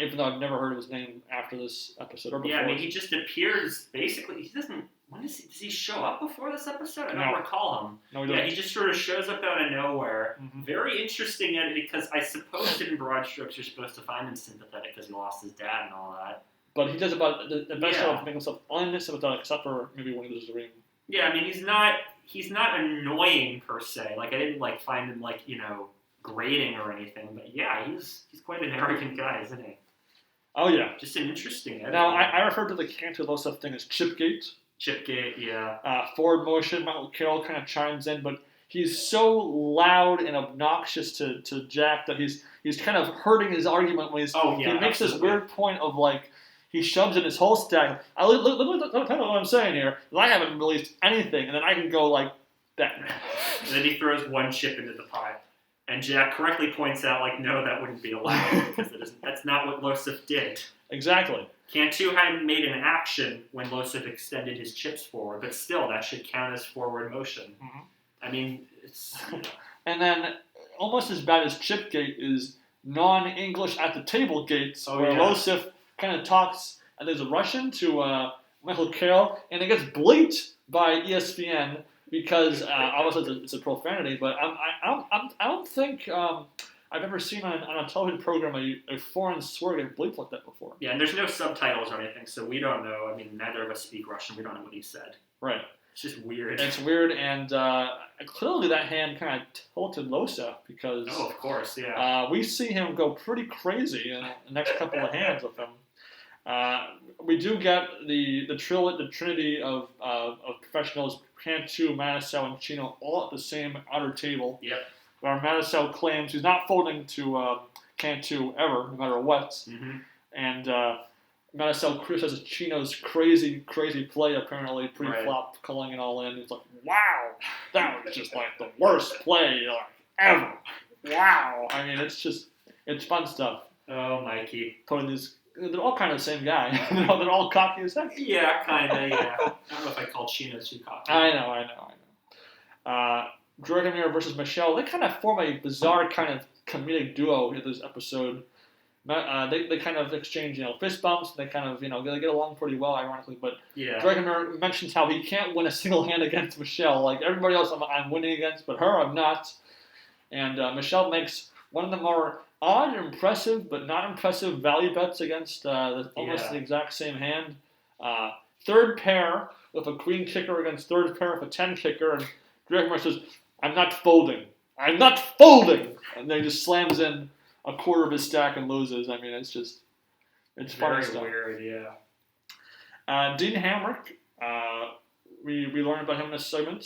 even though I've never heard of his name after this episode or before. Yeah, I mean, he just appears, basically, he doesn't, does he show up before this episode? I don't recall him. No, he doesn't. He just sort of shows up out of nowhere. Mm-hmm. Very interesting, because I suppose in broad strokes you're supposed to find him sympathetic because he lost his dad and all that. But he does about the best job of making himself unsympathetic, except for maybe when he loses Rheem. Yeah, I mean, he's not annoying per se. Like, I didn't find him grating or anything. But yeah, he's quite an arrogant guy, isn't he? Oh yeah, just an interesting. Now I refer to the Cantu Losif thing as Chipgate. Chipgate, yeah. Forward motion. Michael Carroll kind of chimes in, but he's so loud and obnoxious to Jack that he's kind of hurting his argument when he makes this weird point of he shoves in his whole stack. Look what I'm saying here. I haven't released anything, and then I can go like that. And then he throws one chip into the pot. And Jack correctly points out, no, that wouldn't be allowed, because that's not what Losif did. Exactly. Cantu hadn't made an action when Losif extended his chips forward, but still, that should count as forward motion. Mm-hmm. I mean, it's... And then, almost as bad as Chipgate is non-English at the table gates, where Losif kind of talks, and there's a Russian to Michael Carroll, and it gets bleeped by ESPN because obviously it's a profanity. But I don't think I've ever seen on a television program a foreign swear get bleeped like that before. Yeah, and there's no subtitles or anything, so we don't know. I mean, neither of us speak Russian. We don't know what he said. Right. It's just weird. It's weird, and clearly that hand kind of tilted Losif because... Oh, of course, yeah. We see him go pretty crazy in the next couple of hands with him. We do get the trinity of professionals, Cantu, Matusow, and Chino, all at the same outer table. Yep. Where Matusow claims he's not folding to Cantu ever, no matter what. Mm-hmm. And Matusow criticizes Chino's crazy play, apparently, pre-flop, calling it all in. He's like, wow, that was just the worst play ever. Wow. I mean, it's fun stuff. Oh, Mikey. Putting these... They're all kind of the same guy. They're all cocky as heck. Yeah, kind of, yeah. I don't know if I call Chino too cocky. I know. Dragomir versus Michelle, they kind of form a bizarre kind of comedic duo in this episode. They kind of exchange, fist bumps. They kind of, they get along pretty well, ironically. But Dragomir mentions how he can't win a single hand against Michelle. Everybody else I'm winning against, but her I'm not. And Michelle makes one of the more odd, impressive, but not impressive value bets against almost the exact same hand. Third pair with a queen kicker against third pair with a 10 kicker, and Dragomir says, I'm not folding. And then he just slams in a quarter of his stack and loses. I mean, it's fun stuff. Very weird, yeah. Dean Hamrick, we learned about him in this segment.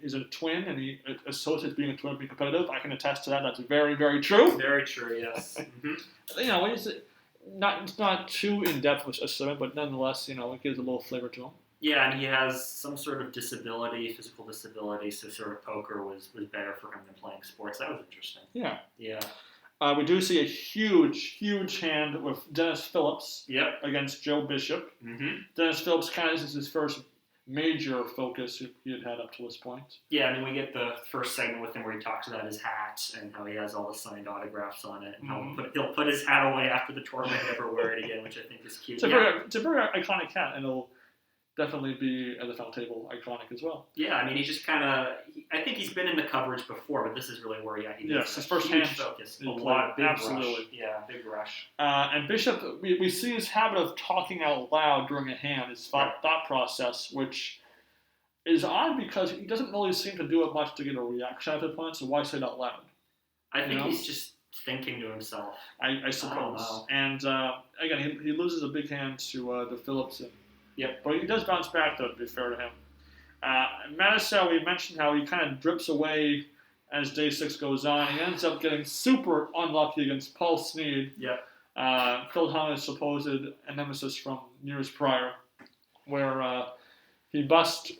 He's a twin, and he associates being a twin with being competitive. I can attest to that. That's very, very true. Very true, yes. It's not too in-depth with a segment, but nonetheless, it gives a little flavor to him. Yeah, and he has some sort of disability, physical disability, so sort of poker was better for him than playing sports. That was interesting. Yeah. Yeah. We do see a huge, huge hand with Dennis Phillips against Joe Bishop. Mm-hmm. Dennis Phillips kind of is his first major focus he had up to this point. Yeah, and then we get the first segment with him where he talks about his hat and how he has all the signed autographs on it, and how he'll put his hat away after the tournament and never wear it again, which I think is cute. It's a very iconic hat, and it'll definitely be at the final table iconic as well. Yeah, I mean, he just kind of. I think he's been in the coverage before, but this is really where he yes, his first hand focus. A lot, big absolutely. Rush. Yeah, big rush. And Bishop, we see his habit of talking out loud during a hand, his thought process, which is odd because he doesn't really seem to do it much to get a reaction out of the opponent, so why say it out loud? I think he's just thinking to himself. I suppose. And again, he loses a big hand to Phillips. But he does bounce back, though, to be fair to him. Matusow, we mentioned how he kind of drips away as day 6 goes on. He ends up getting super unlucky against Paul Snead. Phil Hunter's supposed nemesis from years prior, where he busts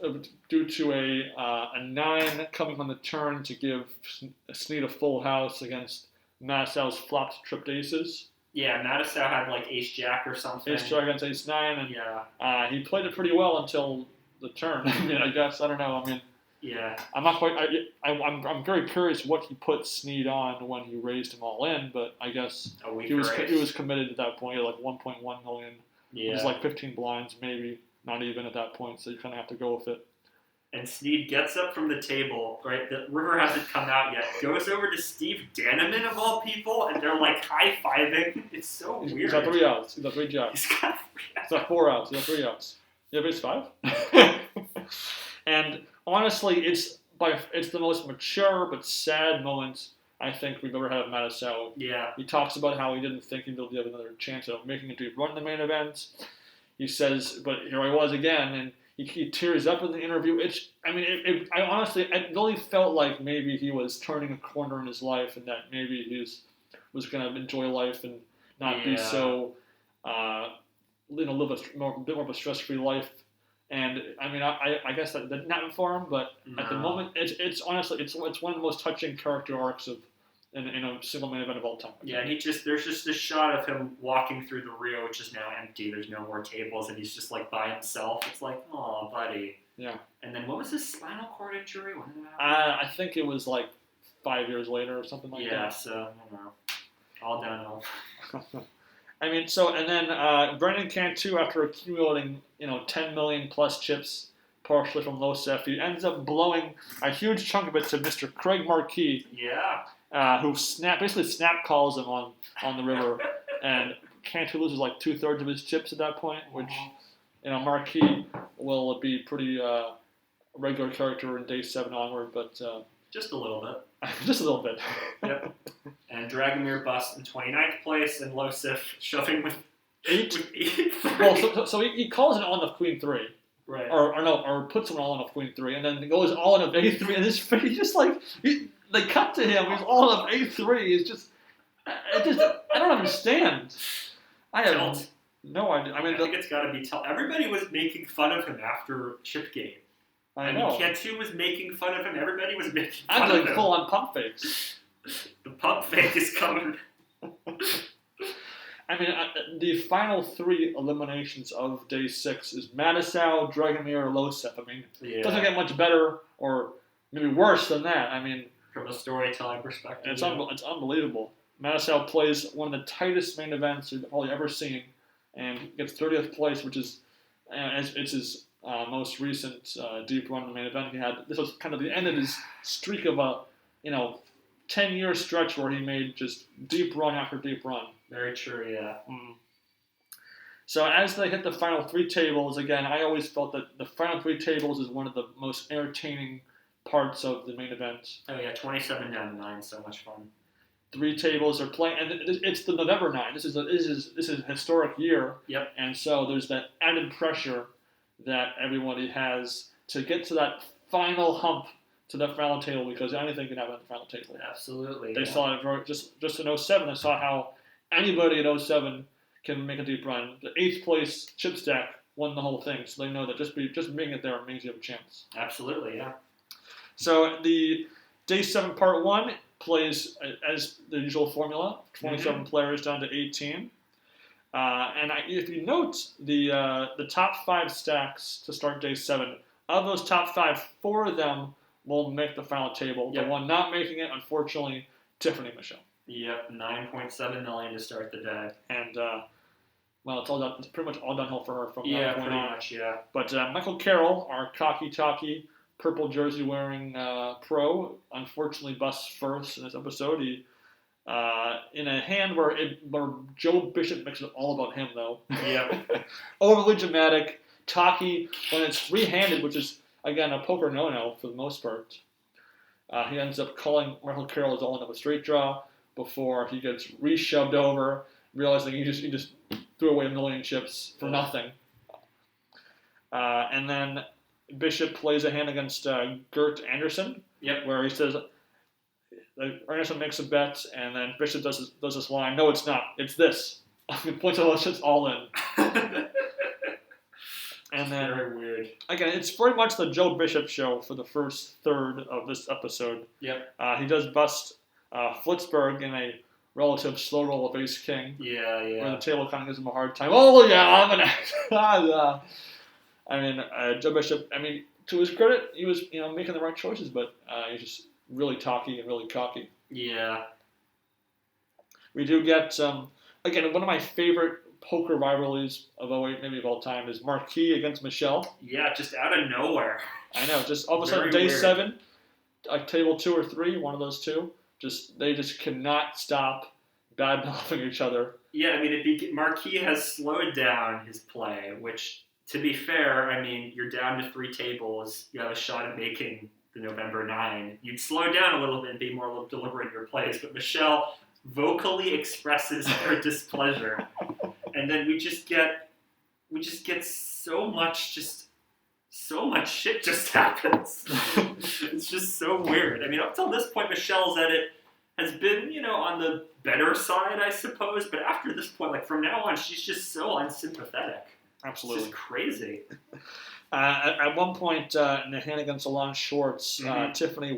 due to a 9 coming on the turn to give Snead a full house against Matusow's flopped tripped aces. Yeah, Matusow had like ace-jack or something. Ace-jack against ace-9, and he played it pretty well until the turn. I mean, I guess, I don't know. I mean, I'm not quite. I'm very curious what he put Snead on when he raised him all in, but I guess he was committed at that point. He had like 1.1 million. It was like 15 blinds, maybe not even at that point. So you kind of have to go with it. And Snead gets up from the table, right? The river hasn't come out yet. Goes over to Steve Daneman, of all people, and they're like high-fiving. It's so weird. He's got 3 outs. He's got 3 jacks. He's got 3 outs. He's got 4 outs. He's got 3 outs. You have ace 5? And honestly, it's the most mature but sad moment I think we've ever had of Matusow. Yeah. He talks about how he didn't think he'd have another chance of making it to run the main event. He says, but here I was again, and he tears up in the interview. I really felt like maybe he was turning a corner in his life, and that maybe he was going to enjoy life and not be so, live a bit more of a stress-free life. And I mean, I guess that didn't happen for him, but at the moment, it's honestly one of the most touching character arcs in a single main event of all time. Yeah, and there's just this shot of him walking through the Rio, which is now empty. There's no more tables, and he's just like by himself. It's like, oh, buddy. Yeah. And then what was his spinal cord injury? When did that happen? I think it was like 5 years later or something like that. Yeah, so I don't know. All downhill. I mean, and then Brendan Cantu, after accumulating 10 million plus chips, partially from WSOP, he ends up blowing a huge chunk of it to Mr. Craig Marquis. Yeah. Who basically snap calls him on the river, and Cantu loses like 2/3 of his chips at that point, which Marquis will be pretty regular character in day 7 onward, but just a little bit. Just a little bit. Yep. And Dragomir busts in 29th place, and Losif shoving with 8. Well, so he calls an all-in of Queen 3. Right. Or puts an all-in of Queen 3, and then goes all-in of A3, and his face just like... They cut to him. He's all of A3. It's just, I don't understand. I have no idea. I think it's got to be everybody was making fun of him after Chipgate. I know. Cantu was making fun of him. Everybody was making fun of him. I'm like full on pump fakes. The pump fake is coming. I mean, the final 3 eliminations of day 6 is Matusow, Dragomir, Losif. I mean, it doesn't get much better or maybe worse than that. I mean, from a storytelling perspective. It's unbelievable. Matusow plays one of the tightest main events you've probably ever seen and gets 30th place, which is it's his most recent deep run in the main event he had. This was kind of the end of his streak of a 10-year stretch where he made just deep run after deep run. Very true, yeah. So as they hit the final 3 tables, again, I always felt that the final 3 tables is one of the most entertaining parts of the main event. Oh yeah, 27 down to 9, so much fun. 3 tables are playing, and it's the November 9. This is a historic year. Yep. And so there's that added pressure that everybody has to get to that final hump to that final table, because anything can happen at the final table. Absolutely. They saw it just in 07. They saw how anybody in 07 can make a deep run. The 8th place chip stack won the whole thing, so they know that just making it there means you have a chance. Absolutely, yeah. So the Day 7 Part 1 plays as the usual formula, 27 players down to 18. And if you note the top 5 stacks to start Day 7, of those top 5, 4 of them will make the final table. Yep. The one not making it, unfortunately, Tiffany Michelle. Yep, $9.7 million to start the day. And, well, it's pretty much all downhill for her from that point pretty on. much, yeah. But Michael Carroll, our cocky, purple jersey wearing pro, unfortunately busts first in this episode. He, in a hand where Joe Bishop makes it all about him, though. Yeah. Overly dramatic, talky, when it's three-handed, which is, again, a poker no-no for the most part. He ends up calling Michael Carroll his all in a straight draw before he gets re-shoved over, realizing he just threw away 1 million chips for nothing. And then Bishop plays a hand against Gert Anderson, where he says, Anderson makes a bet, and then Bishop does this line, no, it's not, it's this. He points out it's just all in. And then, very weird. Again, it's very much the Joe Bishop show for the first third of this episode. Yep. He does bust Flitzberg in a relative slow roll of Ace King. Yeah. Where the table kind of gives him a hard time. Oh, yeah, I'm going to... I mean, Joe Bishop, to his credit, he was making the right choices, but he's just really talky and really cocky. Yeah. We do get, again, one of my favorite poker rivalries of 08, maybe of all time, is Marquis against Michelle. Yeah, just out of nowhere. I know, just all of a sudden, Day 7, table 2 or 3, one of those two, they just cannot stop bad-mouthing each other. Yeah, Marquis has slowed down his play, which, to be fair, you're down to 3 tables, you have a shot at making the November 9. You'd slow down a little bit and be more deliberate in your plays, but Michelle vocally expresses her displeasure. And then we just get so much shit just happens. It's just so weird. Up till this point, Michelle's edit has been, on the better side, I suppose. But after this point, from now on, she's just so unsympathetic. Absolutely. It's just crazy. At one point in the hand against Alon Schwartz, Tiffany